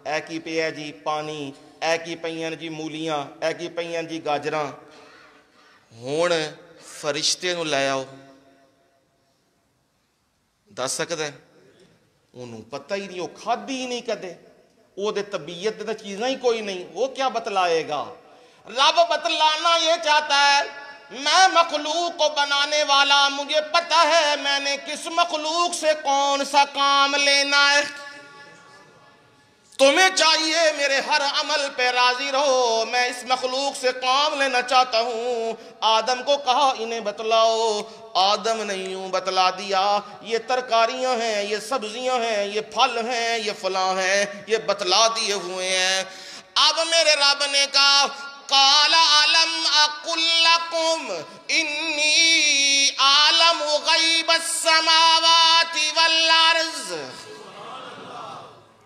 اے کی پئی ہے جی پانی، اے کی پئیاں جی مولیاں، اے کی پئیاں جی گاجراں۔ ہن فرشتے نوں لے آؤ، دس سکدا ہے؟ انہوں پتہ ہی نہیں، وہ کھادی ہی نہیں کدے، وہ دے طبیعت دے چیزاں ہی کوئی نہیں، وہ کیا بتلائے گا؟ رب بتلانا یہ چاہتا ہے، میں مخلوق کو بنانے والا، مجھے پتہ ہے میں نے کس مخلوق سے کون سا کام لینا ہے، تمہیں چاہیے میرے ہر عمل پہ راضی رہو، میں اس مخلوق سے کام لینا چاہتا ہوں۔ آدم کو کہا انہیں بتلاؤ، آدم نے یوں بتلا دیا، یہ ترکاریاں ہیں، یہ سبزیاں ہیں، یہ پھل ہیں، یہ فلاں ہیں، یہ بتلا دیے ہوئے ہیں۔ اب میرے رب نے کہا قال الم اقل لکم انی اعلم غیب السماوات والارض،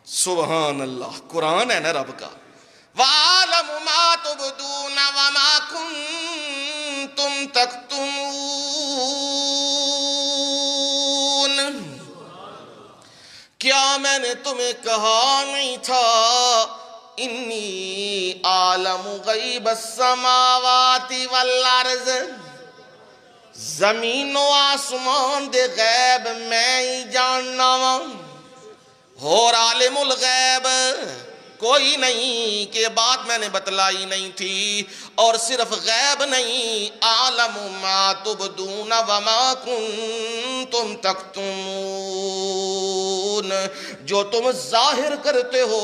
سبحان اللہ، قرآن ہے نا رب کا، وَعَالَمُ مَا تُبْدُونَ وَمَا كُنْتُمْ تَكْتُمُونَ، کیا میں نے تمہیں کہا نہیں تھا انی عالم غیب السماوات والارض، زمین و آسمان دے غیب میں ہی جاننا وا، اور عالم الغیب کوئی نہیں، کہ بات میں نے بتلائی نہیں تھی، اور صرف غیب نہیں، عالم ما تبدون وما کنتم تکتمون، جو تم ظاہر کرتے ہو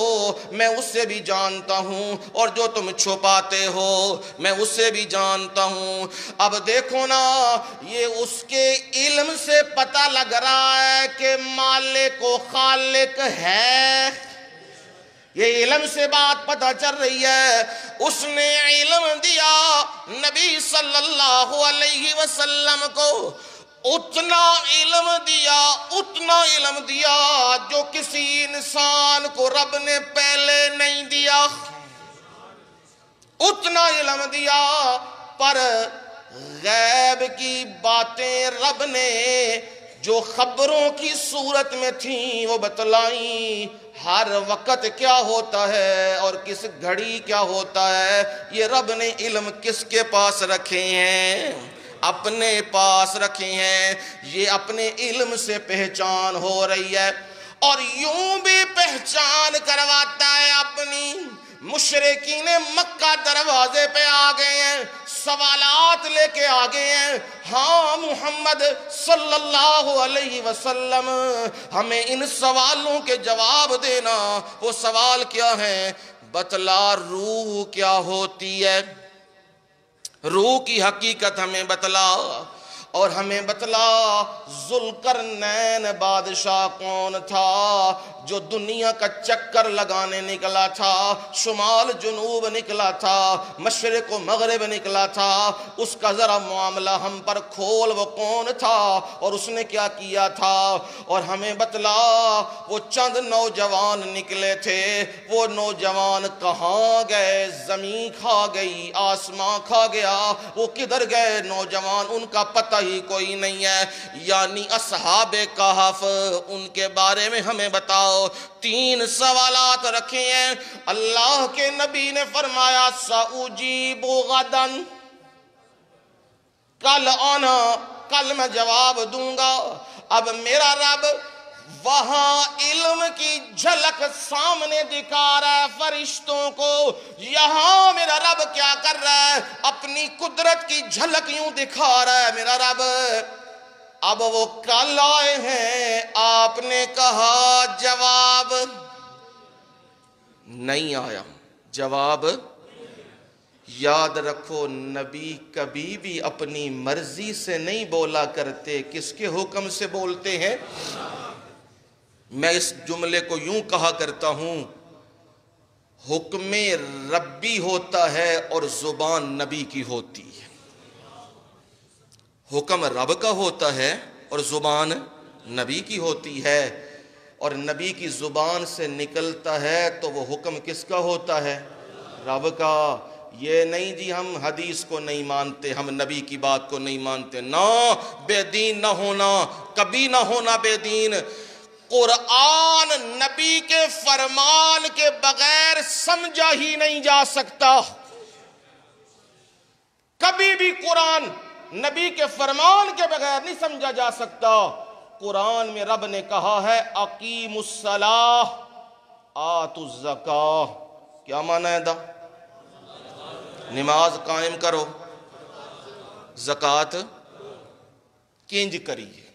میں اس سے بھی جانتا ہوں، اور جو تم چھپاتے ہو میں اس سے بھی جانتا ہوں۔ اب دیکھو نا، یہ اس کے علم سے پتہ لگ رہا ہے کہ مالک و خالق ہے، یہ علم سے بات پتہ چل رہی ہے۔ اس نے علم دیا نبی صلی اللہ علیہ وسلم کو، اتنا علم دیا جو کسی انسان کو رب نے پہلے نہیں دیا، اتنا علم دیا، پر غیب کی باتیں رب نے جو خبروں کی صورت میں تھیں وہ بتلائیں، ہر وقت کیا ہوتا ہے اور کس گھڑی کیا ہوتا ہے، یہ رب نے علم کس کے پاس رکھے ہیں؟ اپنے پاس رکھے ہیں۔ یہ اپنے علم سے پہچان ہو رہی ہے، اور یوں بھی پہچان کرواتا ہے اپنی، مشرکین مکہ دروازے پہ آ گئے ہیں، سوالات لے کے آ گئے ہیں۔ ہاں محمد صلی اللہ علیہ وسلم، ہمیں ان سوالوں کے جواب دینا۔ وہ سوال کیا ہے؟ بتلا روح کیا ہوتی ہے، روح کی حقیقت ہمیں بتلا، اور ہمیں بتلا ذوالقرنین بادشاہ کون تھا جو دنیا کا چکر لگانے نکلا تھا، شمال جنوب نکلا تھا، مشرق و مغرب نکلا تھا، اس کا ذرا معاملہ ہم پر کھول، وہ کون تھا اور اس نے کیا کیا تھا؟ اور ہمیں بتلا وہ چند نوجوان نکلے تھے، وہ نوجوان کہاں گئے؟ زمین کھا گئی، آسمان کھا گیا، وہ کدھر گئے نوجوان؟ ان کا پتہ ہی کوئی نہیں ہے۔ یعنی اصحاب کہف، ان کے بارے میں ہمیں بتاؤ۔ 3 سوالات رکھے ہیں۔ اللہ کے نبی نے فرمایا سأجیب غدا، کل آنا، کل میں جواب دوں گا۔ اب میرا رب وہاں علم کی جھلک سامنے دکھا رہا ہے فرشتوں کو، یہاں میرا رب کیا کر رہا ہے؟ اپنی قدرت کی جھلک یوں دکھا رہا ہے میرا رب۔ اب وہ کل آئے ہیں، آپ نے کہا جواب نہیں آیا، جواب۔ یاد رکھو نبی کبھی بھی اپنی مرضی سے نہیں بولا کرتے، کس کے حکم سے بولتے ہیں؟ میں اس جملے کو یوں کہا کرتا ہوں، حکم ربی ہوتا ہے اور زبان نبی کی ہوتی ہے۔ حکم رب کا ہوتا ہے اور زبان نبی کی ہوتی ہے، اور نبی کی زبان سے نکلتا ہے تو وہ حکم کس کا ہوتا ہے؟ رب کا۔ یہ نہیں جی ہم حدیث کو نہیں مانتے، ہم نبی کی بات کو نہیں مانتے، نہ، بے دین نہ ہونا، کبھی نہ ہونا بے دین۔ قرآن نبی کے فرمان کے بغیر سمجھا ہی نہیں جا سکتا، کبھی بھی قرآن نبی کے فرمان کے بغیر نہیں سمجھا جا سکتا۔ قرآن میں رب نے کہا ہے اقیموا الصلاۃ آتوا الزکاۃ، کیا معنی ہے دا؟ نماز قائم کرو، زکوٰۃ کنج کریے۔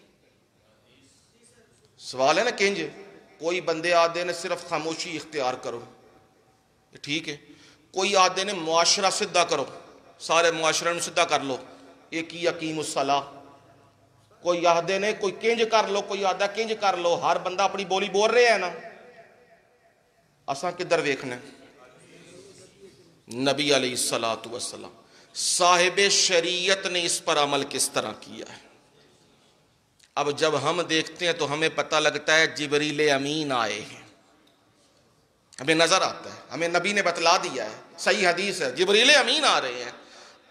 سوال ہے نا کنج، کوئی بندے آدھے نے صرف خاموشی اختیار کرو، ٹھیک ہے، کوئی آدھے نے معاشرہ سدھا کرو، سارے معاشرے میں سدھا کر لو، ایک ہی اقیم الصلاۃ۔ کوئی آدھے نے کوئی کنج کر لو، کوئی آدھا کنج کر لو، ہر بندہ اپنی بولی بول رہے ہیں نا۔ اساں کدھر ویکھنا؟ نبی علیہ الصلوۃ والسلام صاحب شریعت نے اس پر عمل کس طرح کیا ہے۔ اب جب ہم دیکھتے ہیں تو ہمیں پتہ لگتا ہے جبریل امین آئے ہیں، ہمیں نظر آتا ہے، ہمیں نبی نے بتلا دیا ہے، صحیح حدیث ہے، جبریل امین آ رہے ہیں،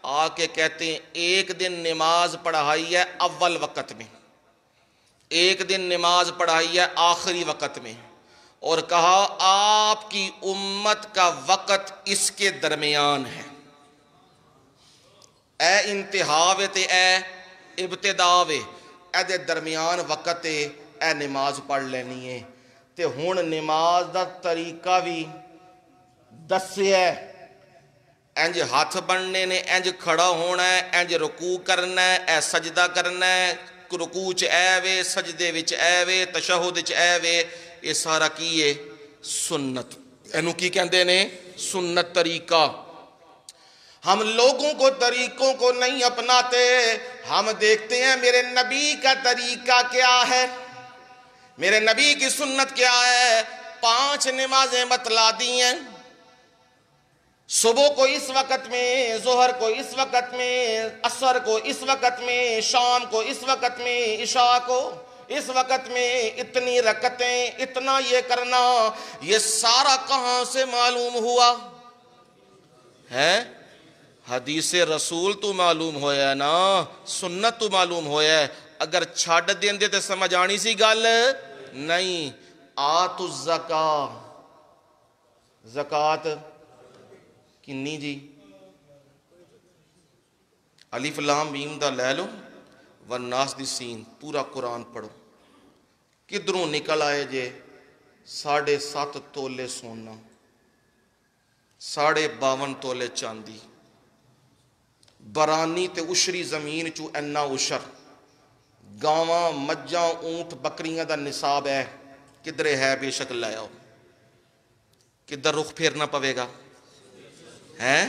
آ کے کہتے ہیں ایک دن نماز پڑھائی ہے اول وقت میں، ایک دن نماز پڑھائی ہے آخری وقت میں، اور کہا آپ کی امت کا وقت اس کے درمیان ہے۔ اے انتہا وے تے اے ابتدا وے، اے دے درمیان وقت ہے، اے نماز پڑھ لینی ہے۔ تے ہون نماز دا طریقہ بھی دسیا ہے، انج ہاتھ بننے نے، انج کھڑا ہونا ہے، انج رکوع کرنا ہے، اے سجدہ کرنا ہے، رکوع چ اے وے، سجدے وچ اے وے، تشہد چ اے وے، یہ سارا کی ہے سنت، اینو کی کہندے نے سنت طریقہ۔ ہم لوگوں کو طریقوں کو نہیں اپناتے، ہم دیکھتے ہیں میرے نبی کا طریقہ کیا ہے، میرے نبی کی سنت کیا ہے۔ 5 نمازیں بتلا دی ہیں، صبح کو اس وقت میں، ظہر کو اس وقت میں، عصر کو اس وقت میں، شام کو اس وقت میں، عشاء کو اس وقت میں، اتنی رکعتیں، اتنا یہ کرنا۔ یہ سارا کہاں سے معلوم ہوا ہے؟ حدیث رسول تو معلوم ہویا ہے نا، سنت تو معلوم ہویا ہے۔ اگر چھڑ دین دے تے سمجھ آنی سی گل نہیں۔ آتوا الزکاۃ، زکوٰۃ کنی جی؟ الف لام میم دا لے لو، والناس دی سین، پورا قرآن پڑھو، کدھروں نکل آئے جے 7.5 تولے سونا، 52.5 تولے چاندی، برانی تے اشری زمین چو اینا اشر، گاواں مجھاں اونٹ بکریاں دا نصاب ہے، کدھرے ہے بے شک لے آؤ، کدھر رخ پھیرنا پوے گا ہے؟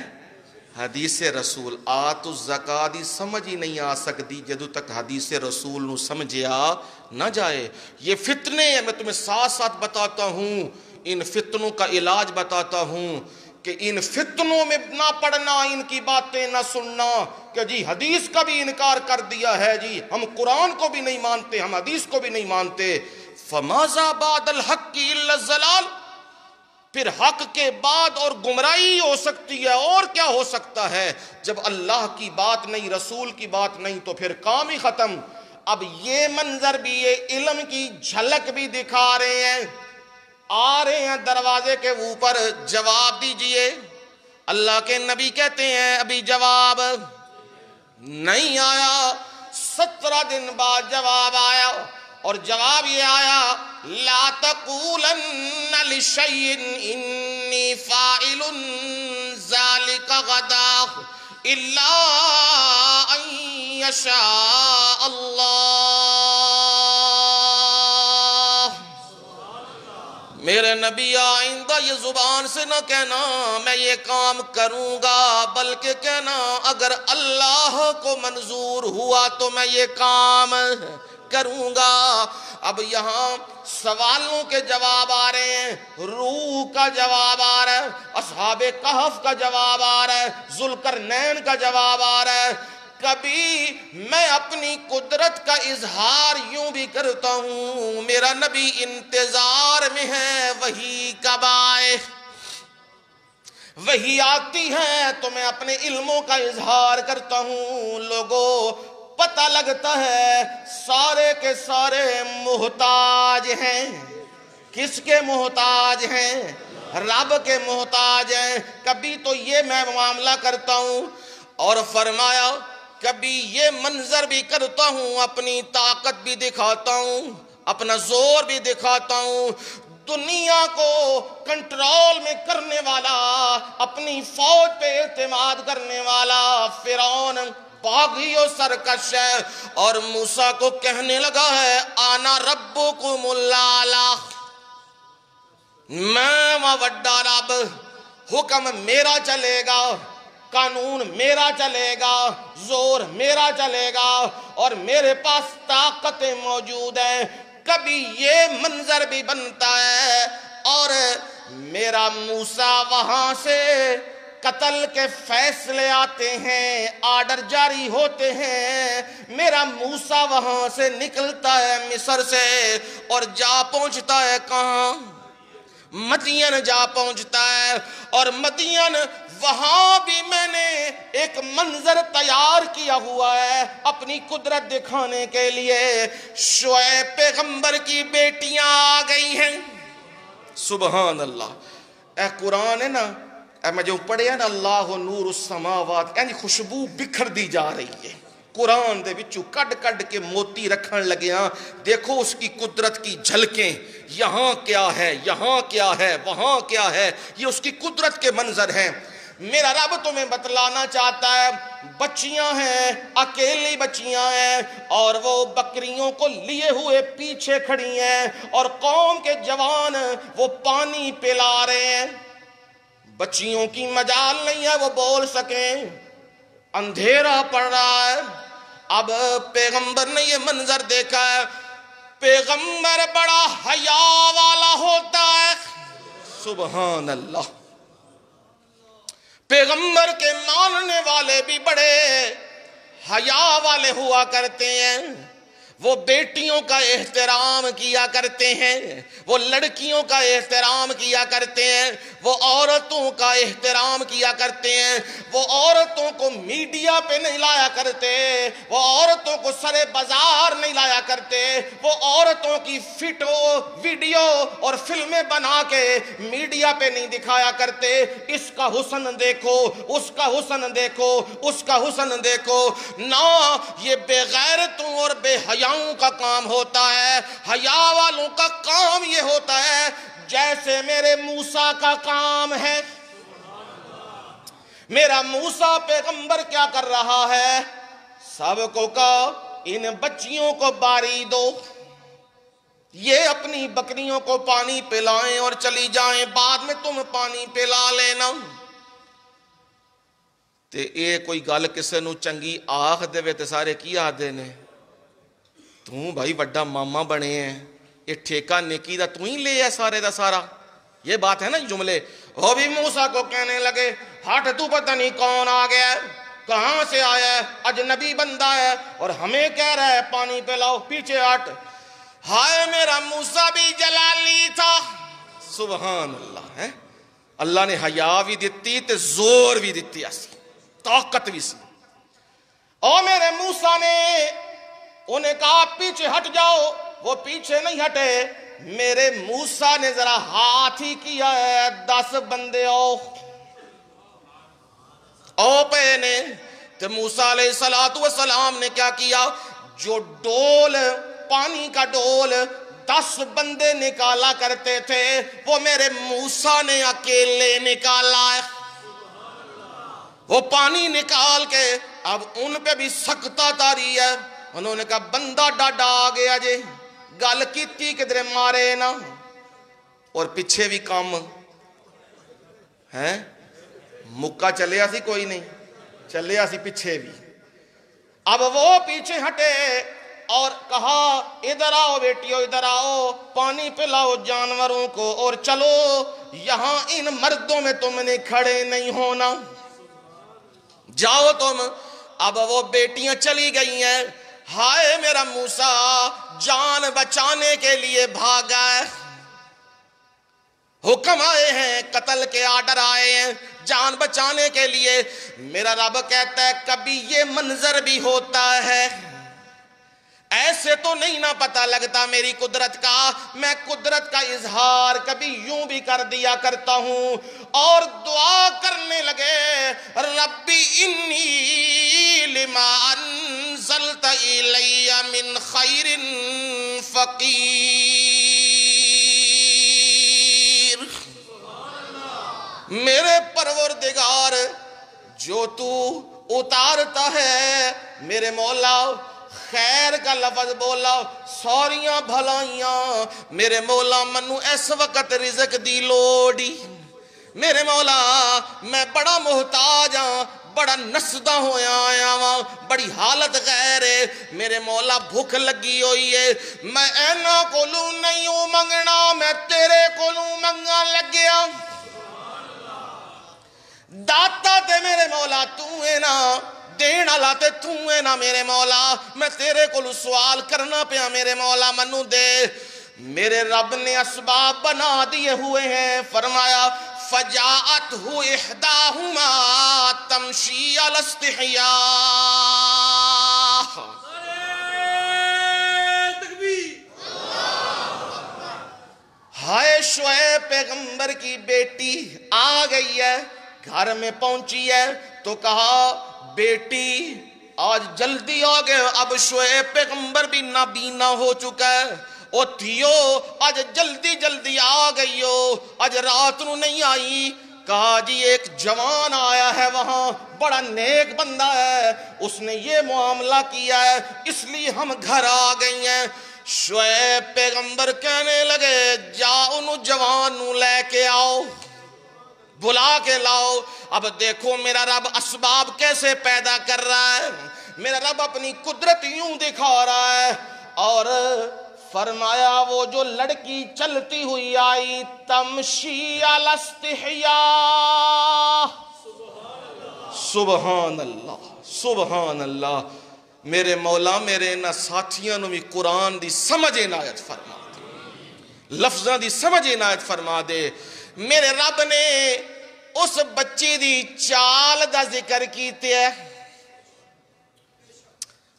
حدیث رسول آت الزکاة دی سمجھ ہی نہیں آ سکتی جدو تک حدیث رسول نو سمجھیا نہ جائے۔ یہ فتنے ہیں، میں تمہیں ساتھ ساتھ بتاتا ہوں، ان فتنوں کا علاج بتاتا ہوں کہ ان فتنوں میں نہ پڑھنا، ان کی باتیں نہ سننا کہ جی حدیث کا بھی انکار کر دیا ہے، جی ہم قرآن کو بھی نہیں مانتے، ہم حدیث کو بھی نہیں مانتے۔ فَمَاذَا بَعْدَ الْحَقِّ إِلَّا الضَّلَالُ، پھر حق کے بعد اور گمراہی ہو سکتی ہے، اور کیا ہو سکتا ہے؟ جب اللہ کی بات نہیں، رسول کی بات نہیں تو پھر کام ہی ختم۔ اب یہ منظر بھی، یہ علم کی جھلک بھی دکھا رہے ہیں، آ رہے ہیں دروازے کے اوپر، جواب دیجئے۔ اللہ کے نبی کہتے ہیں ابھی جواب نہیں آیا۔ 17 دن بعد جواب آیا، اور جواب یہ آیا، لا تقولن لشیء انی فاعل ذلک غدا الا ان یشاء اللہ۔ میرے نبی آئندہ یہ زبان سے نہ کہنا میں یہ کام کروں گا، بلکہ کہنا اگر اللہ کو منظور ہوا تو میں یہ کام کروں گا۔ اب یہاں سوالوں کے جواب آ رہے ہیں، روح کا جواب آ رہا ہے، اصحاب کہف کا جواب آ رہا ہے، ذوالقرنین کا جواب آ رہا ہے۔ کبھی میں اپنی قدرت کا اظہار یوں بھی کرتا ہوں، میرا نبی انتظار میں ہے وحی کب آئے، وحی آتی ہے تو میں اپنے علموں کا اظہار کرتا ہوں۔ لوگوں پتہ لگتا ہے سارے کے سارے محتاج ہیں۔ کس کے محتاج ہیں؟ رب کے محتاج ہیں۔ کبھی تو یہ میں معاملہ کرتا ہوں، اور فرمایا کبھی یہ منظر بھی کرتا ہوں، اپنی طاقت بھی دکھاتا ہوں، اپنا زور بھی دکھاتا ہوں۔ دنیا کو کنٹرول میں کرنے والا، اپنی فوج پہ اعتماد کرنے والا فرعون باغی و سرکش ہے، اور موسیٰ کو کہنے لگا ہے آنا ربکم الاعلی، میں وڈا رب، حکم میرا چلے گا، قانون میرا چلے گا، زور میرا چلے گا، اور میرے پاس طاقتیں موجود ہیں۔ کبھی یہ منظر بھی بنتا ہے، اور میرا موسیٰ وہاں سے قتل کے فیصلے آتے ہیں، آرڈر جاری ہوتے ہیں، میرا موسیٰ وہاں سے نکلتا ہے مصر سے، اور جا پہنچتا ہے کہاں؟ مدین جا پہنچتا ہے، اور مدین وہاں بھی میں نے ایک منظر تیار کیا ہوا ہے اپنی قدرت دکھانے کے لیے۔ شعیب پیغمبر کی بیٹیاں آ گئی ہیں، سبحان اللہ۔ اے قرآن ہے نا، اے میں جو پڑھے ہیں نا، اللہ نور السماوات، یعنی خوشبو بکھر دی جا رہی ہے قرآن دے وچوں، کڈ کڈ کے موتی رکھن لگے ہاں۔ دیکھو اس کی قدرت کی جھلکیں، یہاں کیا ہے، یہاں کیا ہے، وہاں کیا ہے، یہ اس کی قدرت کے منظر ہیں۔ میرا رب تمہیں بتلانا چاہتا ہے، بچیاں ہیں، اکیلی بچیاں ہیں، اور وہ بکریوں کو لیے ہوئے پیچھے کھڑی ہیں، اور قوم کے جوان وہ پانی پلا رہے ہیں۔ بچیوں کی مجال نہیں ہے وہ بول سکیں، اندھیرا پڑ رہا ہے۔ اب پیغمبر نے یہ منظر دیکھا ہے، پیغمبر بڑا حیا والا ہوتا ہے، سبحان اللہ۔ پیغمبر کے ماننے والے بھی بڑے حیا والے ہوا کرتے ہیں، وہ بیٹیوں کا احترام کیا کرتے ہیں، وہ لڑکیوں کا احترام کیا کرتے ہیں، وہ عورتوں کا احترام کیا کرتے ہیں، وہ عورتوں کو میڈیا پہ نہیں لایا کرتے، وہ عورتوں کو سر بازار نہیں لایا کرتے، وہ عورتوں کی ویڈیو اور فلمیں بنا کے میڈیا پہ نہیں دکھایا کرتے۔ اس کا حسن دیکھو، اس کا حسن دیکھو، اس کا حسن دیکھو۔ نہ، یہ بے غیرتوں اور بے حیاؤں کا کام ہوتا ہے۔ حیا والوں کا کام یہ ہوتا ہے جیسے میرے موسیٰ کا کام ہے، میرا موسیٰ پیغمبر کیا کر رہا ہے؟ سب کو کہا ان بچیوں کو باری دو، یہ اپنی بکریوں کو پانی پلائیں اور چلی جائیں، بعد میں تم پانی پلا لینا۔ تے اے کوئی گل کسے نو چنگی آخ دے تے سارے کی آدھے نے تو بھائی بڑا ماما بنے ہیں، یہ ٹھیکہ نیکی دا تو ہی لے ہے سارے دا سارا، یہ بات ہے نا جملے۔ وہ بھی موسیٰ کو کہنے لگے ہٹ تو پتہ نہیں کون آ گیا ہے، کہاں سے آیا ہے، اجنبی بندہ ہے اور ہمیں کہہ رہا ہے پانی پلاؤ، پیچھے ہٹ۔ ہائے میرا موسیٰ بھی جلالی تھا، سبحان اللہ ہے، اللہ نے حیا بھی دیتی تے زور بھی دیتی ایسی طاقت بھی سی۔ اور میرے موسیٰ نے انہیں کہا پیچھے ہٹ جاؤ، وہ پیچھے نہیں ہٹے، میرے موسیٰ نے ذرا ہاتھ ہی کیا ہے، 10 بندے او پہ نے، تو موسیٰ علیہ السلام نے کیا کیا، جو ڈول پانی کا ڈول 10 بندے نکالا کرتے تھے وہ میرے موسیٰ نے اکیلے نکالا ہے۔ وہ پانی نکال کے اب ان پہ بھی سکتہ تاری ہے، انہوں نے کہا بندہ ڈاڈا آ گیا جے، گل کیتی کدھر مارے نا، اور پیچھے بھی کام ہے، مکہ چلیا سی کوئی نہیں، چلیا سی پیچھے بھی۔ اب وہ پیچھے ہٹے اور کہا ادھر آؤ بیٹیو، ادھر آؤ، پانی پلاؤ جانوروں کو اور چلو، یہاں ان مردوں میں تم نے کھڑے نہیں ہونا، جاؤ تم۔ اب وہ بیٹیاں چلی گئی ہیں، ہائے میرا موسیٰ جان بچانے کے لیے بھاگا ہے، حکم آئے ہیں قتل کے آرڈر آئے ہیں جان بچانے کے لیے۔ میرا رب کہتا ہے کبھی یہ منظر بھی ہوتا ہے، ایسے تو نہیں نہ پتہ لگتا میری قدرت کا، میں قدرت کا اظہار کبھی یوں بھی کر دیا کرتا ہوں۔ اور دعا کرنے لگے ربی انی لما انزلت الی من خیر فقیر، میرے پروردگار جو تو اتارتا ہے میرے مولا، خیر کا لفظ بولا، سوریاں بھلائیاں، میرے مولا منو اس وقت رزق دی لوڑی، میرے مولا میں بڑا محتاج ہاں، بڑا نسدہ ہویا آیا ہاں، بڑی حالت غیر ہے، میرے مولا بھوک لگی ہوئی ہے، میں اینا کولوں نہیں ہوں منگنا، میں تیرے کولوں منگا لگیا، داتا تے میرے مولا تو ہے نا، دین علاتے تو ہے نا میرے مولا، میں تیرے کو سوال کرنا پیا میرے مولا منو دے۔ میرے رب نے اسباب بنا دیے ہوئے ہیں، فرمایا فجاءتہ احداہما تمشی علی استحیاء، ہائے شعیب پیغمبر کی بیٹی آ گئی ہے، گھر میں پہنچی ہے تو کہا بیٹی آج جلدی آ گئے، اب شعیب پیغمبر بھی نابینا ہو چکا ہے، او تھیو آج جلدی جلدی آ گئی ہو، آج رات نو نہیں آئی۔ کہا جی ایک جوان آیا ہے وہاں، بڑا نیک بندہ ہے، اس نے یہ معاملہ کیا ہے اس لیے ہم گھر آ گئی ہیں۔ شعیب پیغمبر کہنے لگے جاؤ انہوں جوان نو لے کے آؤ، بلا کے لاؤ۔ اب دیکھو میرا رب اسباب کیسے پیدا کر رہا ہے، میرا رب اپنی قدرت یوں دکھا رہا ہے، اور فرمایا وہ جو لڑکی چلتی ہوئی آئی تمشی علی استحیاء، سبحان اللہ سبحان اللہ، میرے مولا میرے انہاں ساتھیاں نو بھی قرآن دی سمجھ عنایت فرما دے، لفظاں دی سمجھ عنایت فرما دے۔ میرے رب نے اس بچی دی چال دا ذکر کیتے ہے،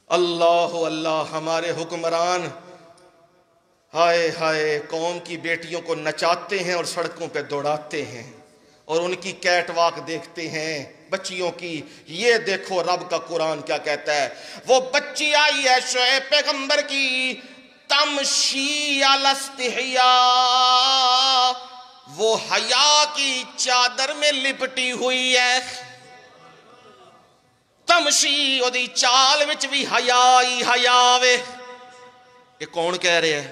اللہ اللہ ہمارے حکمران ہائے ہائے قوم کی بیٹیوں کو نچاتے ہیں اور سڑکوں پہ دوڑاتے ہیں اور ان کی کیٹ واک دیکھتے ہیں بچیوں کی۔ یہ دیکھو رب کا قرآن کیا کہتا ہے، وہ بچی آئی ہے شعیب پیغمبر کی تمشی علی استحیاء، وہ حیا کی چادر میں لپٹی ہوئی ہے، تمشی اودی چال وچ بھی حیا ہی حیا وے. یہ کون کہہ رہے ہیں؟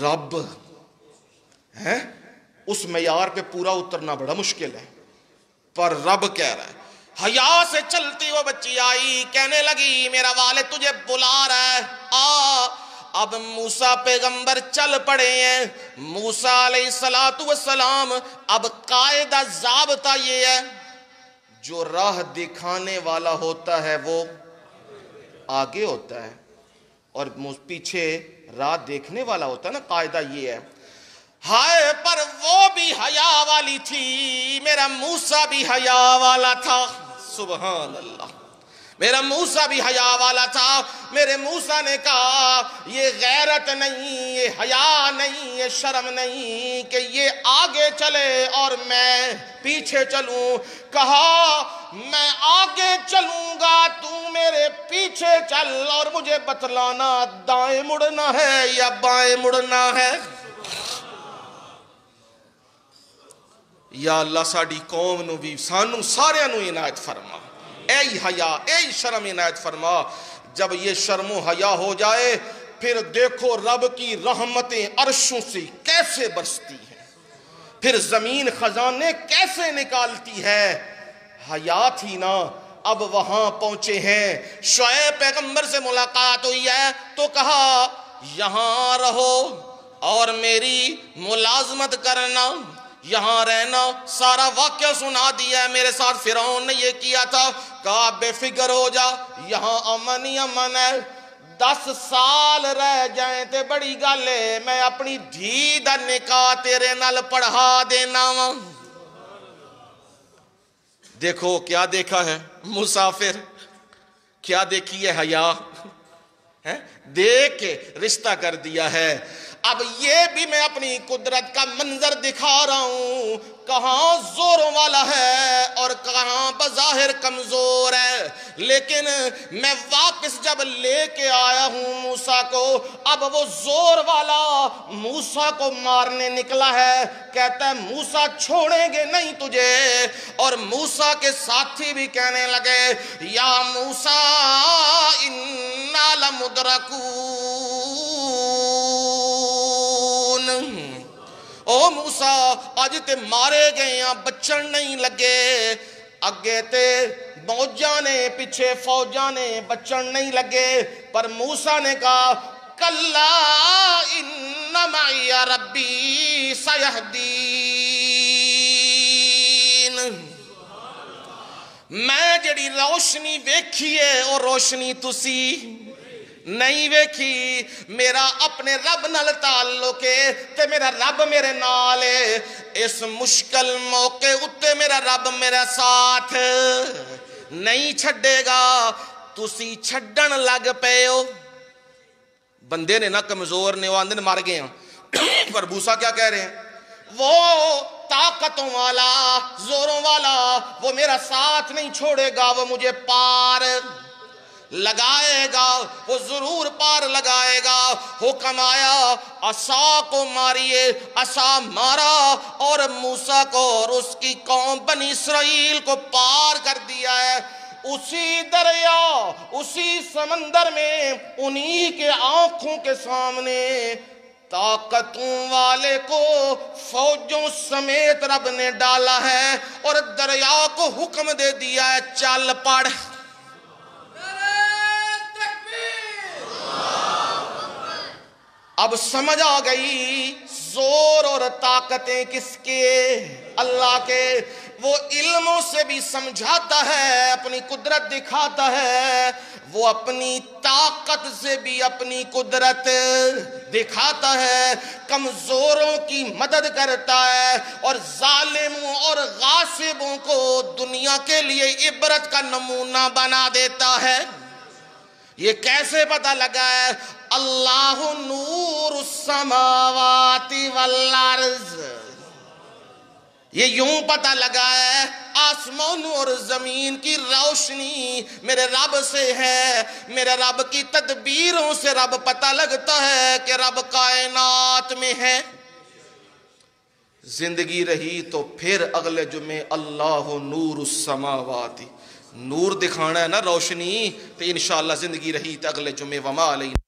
رب ہے. اس معیار پہ پورا اترنا بڑا مشکل ہے، پر رب کہہ رہا ہے. حیا سے چلتی وہ بچی آئی، کہنے لگی میرا والد تجھے بلا رہا ہے، آ. اب موسیٰ پیغمبر چل پڑے ہیں. موسیٰ علیہ السلام اب قاعدہ ضابطہ یہ ہے، جو راہ دکھانے والا ہوتا ہے وہ آگے ہوتا ہے، اور پیچھے راہ دیکھنے والا ہوتا ہے نا. قاعدہ یہ ہے. ہائے پر وہ بھی حیا والی تھی، میرا موسیٰ بھی حیا والا تھا. سبحان اللہ. میرا موسیٰ بھی حیا والا تھا. میرے موسیٰ نے کہا یہ غیرت نہیں، یہ حیا نہیں، یہ شرم نہیں کہ یہ آگے چلے اور میں پیچھے چلوں. کہا میں آگے چلوں گا، تو میرے پیچھے چل اور مجھے بتلانا دائیں مڑنا ہے یا بائیں مڑنا ہے. یا اللہ ساڈی قوم نو بھی سانو سارے نو عنایت فرما. اے حیا اے شرم عنایت فرما. جب یہ شرم و حیا ہو جائے پھر دیکھو رب کی رحمتیں عرشوں سے کیسے برستی ہیں، پھر زمین خزانے کیسے نکالتی ہے. حیا تھی نا. اب وہاں پہنچے ہیں، شعیب پیغمبر سے ملاقات ہوئی ہے تو کہا یہاں رہو اور میری ملازمت کرنا، یہاں رہنا. سارا واقعہ سنا دیا ہے، میرے ساتھ فرعون نے یہ کیا تھا. کہا بے فکر ہو جا، یہاں امن ہی امن ہے. 10 سال رہ جائیں تے بڑی گل ہے، میں اپنی دھی دا نکاح تیرے نال پڑھا دینا وا. دیکھو کیا دیکھا ہے مسافر، کیا دیکھی ہے حیا، دیکھ کے رشتہ کر دیا ہے. اب یہ بھی میں اپنی قدرت کا منظر دکھا رہا ہوں، کہاں زوروں والا ہے اور کہاں بظاہر کمزور ہے. لیکن میں واپس جب لے کے آیا ہوں موسیٰ کو، اب وہ زور والا موسیٰ کو مارنے نکلا ہے. کہتا ہے موسیٰ چھوڑیں گے نہیں تجھے. اور موسیٰ کے ساتھی بھی کہنے لگے یا موسیٰ انا لمدرکون. او موسیٰ اج تے مارے گئے ہیں، بچن نہیں لگے. اگے تے موجاں نے، پیچھے فوجاں نے، بچن نہیں لگے. پر موسیٰ نے کہا کلا ان معی ربی سیہدین. میں جڑی روشنی ویکھی ہے اور روشنی تسی نہیں ویکھی. میرا اپنے رب نال تعلق ہے تے میرا رب میرے نال ہے. اس مشکل موقع اتے میرا رب میرا ساتھ نہیں چھڑے گا. تسی چھڑن لگ پے ہو. بندے نے نا کمزور نے، وہ آندھن مار گئے ہیں. پر موسیٰ کیا کہہ رہے ہیں؟ وہ طاقتوں والا، زوروں والا، وہ میرا ساتھ نہیں چھوڑے گا، وہ مجھے پار لگائے گا، وہ ضرور پار لگائے گا. حکم آیا عصا کو ماریے. عصا مارا اور موسیٰ کو اور اس کی قوم بنی اسرائیل کو پار کر دیا ہے. اسی دریا، اسی سمندر میں، انہی کے آنکھوں کے سامنے طاقتوں والے کو فوجوں سمیت رب نے ڈالا ہے اور دریا کو حکم دے دیا ہے چل پڑ. اب سمجھ آ گئی زور اور طاقتیں کس کے؟ اللہ کے. وہ علموں سے بھی سمجھاتا ہے، اپنی قدرت دکھاتا ہے. وہ اپنی طاقت سے بھی اپنی قدرت دکھاتا ہے. کمزوروں کی مدد کرتا ہے اور ظالموں اور غاصبوں کو دنیا کے لیے عبرت کا نمونہ بنا دیتا ہے. یہ کیسے پتہ لگا ہے؟ اللہ نور السماوات والارض. یہ یوں پتہ لگا ہے آسمانوں اور زمین کی روشنی میرے رب سے ہے. میرے رب کی تدبیروں سے رب پتہ لگتا ہے کہ رب کائنات میں ہے. زندگی رہی تو پھر اگلے جمعے اللہ نور السماوات نور دکھانا ہے نا، روشنی، تو انشاءاللہ زندگی رہی تو اگلے جمعے وما علینا